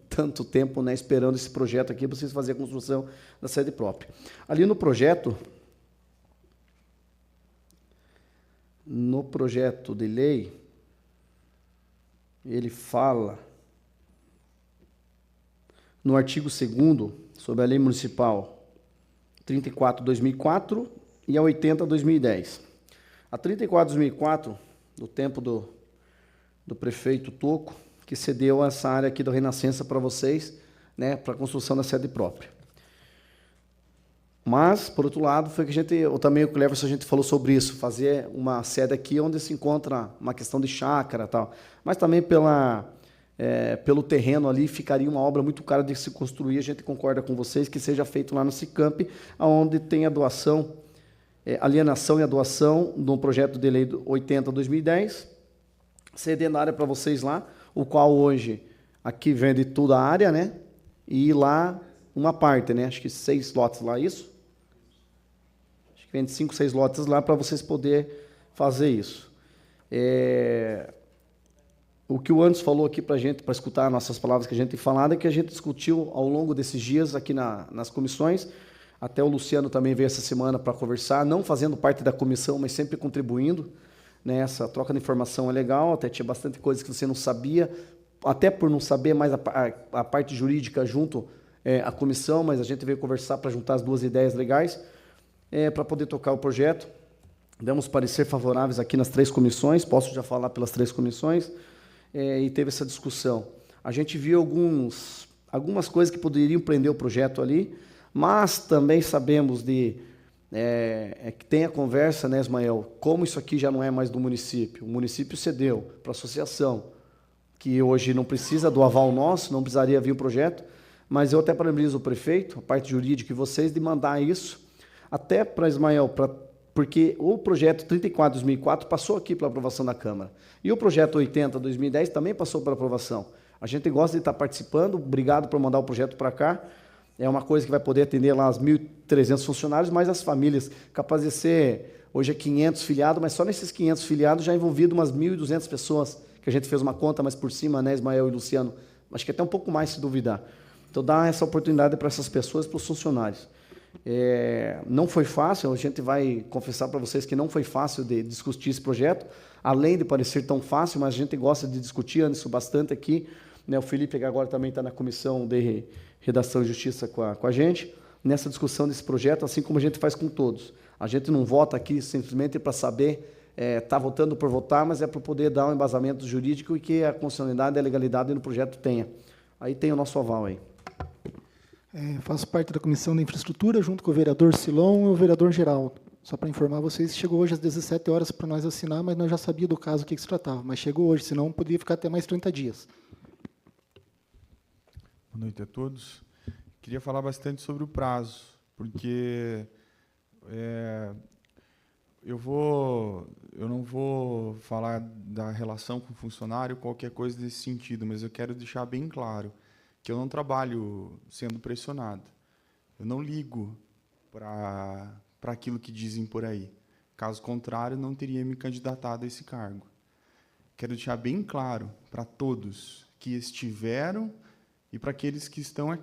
[SPEAKER 3] tanto tempo, né, esperando esse projeto aqui, para vocês fazerem a construção da sede própria. Ali no projeto de lei, ele fala, no artigo 2º, sobre a Lei Municipal 34/2004 e a 80/2010. A 34/2004, do tempo do prefeito Toco, que cedeu essa área aqui da Renascença para vocês, né, para a construção da sede própria. Mas, por outro lado, foi que também o Cleverson, a gente falou sobre isso, fazer uma sede aqui onde se encontra uma questão de chácara e tal, mas também pelo terreno ali ficaria uma obra muito cara de se construir. A gente concorda com vocês que seja feito lá no Cicamp, onde tem a doação, alienação e a doação no projeto de lei 80/2010, cedendo a área para vocês lá, o qual hoje aqui vende toda a área, né? E lá uma parte, né? Acho que 6 lotes lá, isso? Acho que vende 5, 6 lotes lá para vocês poderem fazer isso. O que o Anderson falou aqui para a gente, para escutar nossas palavras que a gente tem falado, é que a gente discutiu ao longo desses dias aqui nas comissões. Até o Luciano também veio essa semana para conversar, não fazendo parte da comissão, mas sempre contribuindo. Né? Essa troca de informação é legal, até tinha bastante coisa que você não sabia, até por não saber mais a parte jurídica junto à comissão, mas a gente veio conversar para juntar as duas ideias legais, para poder tocar o projeto. Demos parecer favoráveis aqui nas 3 comissões, posso já falar pelas 3 comissões, e teve essa discussão. A gente viu algumas coisas que poderiam prender o projeto ali, mas também sabemos que tem a conversa, né, Ismael, como isso aqui já não é mais do município. O município cedeu para a associação, que hoje não precisa do aval nosso, não precisaria vir o projeto, mas eu até parabenizo o prefeito, a parte jurídica e vocês, de mandar isso, até para Ismael, porque o projeto 34/2004 passou aqui pela aprovação da Câmara. E o projeto 80/2010 também passou pela aprovação. A gente gosta de estar participando, obrigado por mandar o projeto para cá. É uma coisa que vai poder atender lá as 1.300 funcionários, mais as famílias, capaz de ser, hoje é 500 filiados, mas só nesses 500 filiados já envolvido umas 1.200 pessoas, que a gente fez uma conta, mas por cima, né, Ismael e Luciano, acho que até um pouco mais, se duvidar. Então, dá essa oportunidade para essas pessoas, para os funcionários. Não foi fácil, a gente vai confessar para vocês que não foi fácil de discutir esse projeto, além de parecer tão fácil, mas a gente gosta de discutir isso bastante aqui, né? O Felipe, que agora também está na comissão de Redação e Justiça com a gente, nessa discussão desse projeto, assim como a gente faz com todos. A gente não vota aqui simplesmente para saber, está votando por votar, mas é para poder dar um embasamento jurídico e que a constitucionalidade e a legalidade no projeto tenha. Aí tem o nosso aval aí.
[SPEAKER 5] Faço parte da Comissão de Infraestrutura, junto com o vereador Silon e o vereador Geraldo. Só para informar vocês, chegou hoje às 17 horas para nós assinar, mas nós já sabíamos do caso que se tratava. Mas chegou hoje, senão poderia ficar até mais 30 dias.
[SPEAKER 4] Boa noite a todos. Queria falar bastante sobre o prazo, porque eu não vou falar da relação com o funcionário, qualquer coisa desse sentido, mas eu quero deixar bem claro que eu não trabalho sendo pressionado. Eu não ligo para aquilo que dizem por aí. Caso contrário, não teria me candidatado a esse cargo. Quero deixar bem claro para todos que estiveram e para aqueles que estão aqui.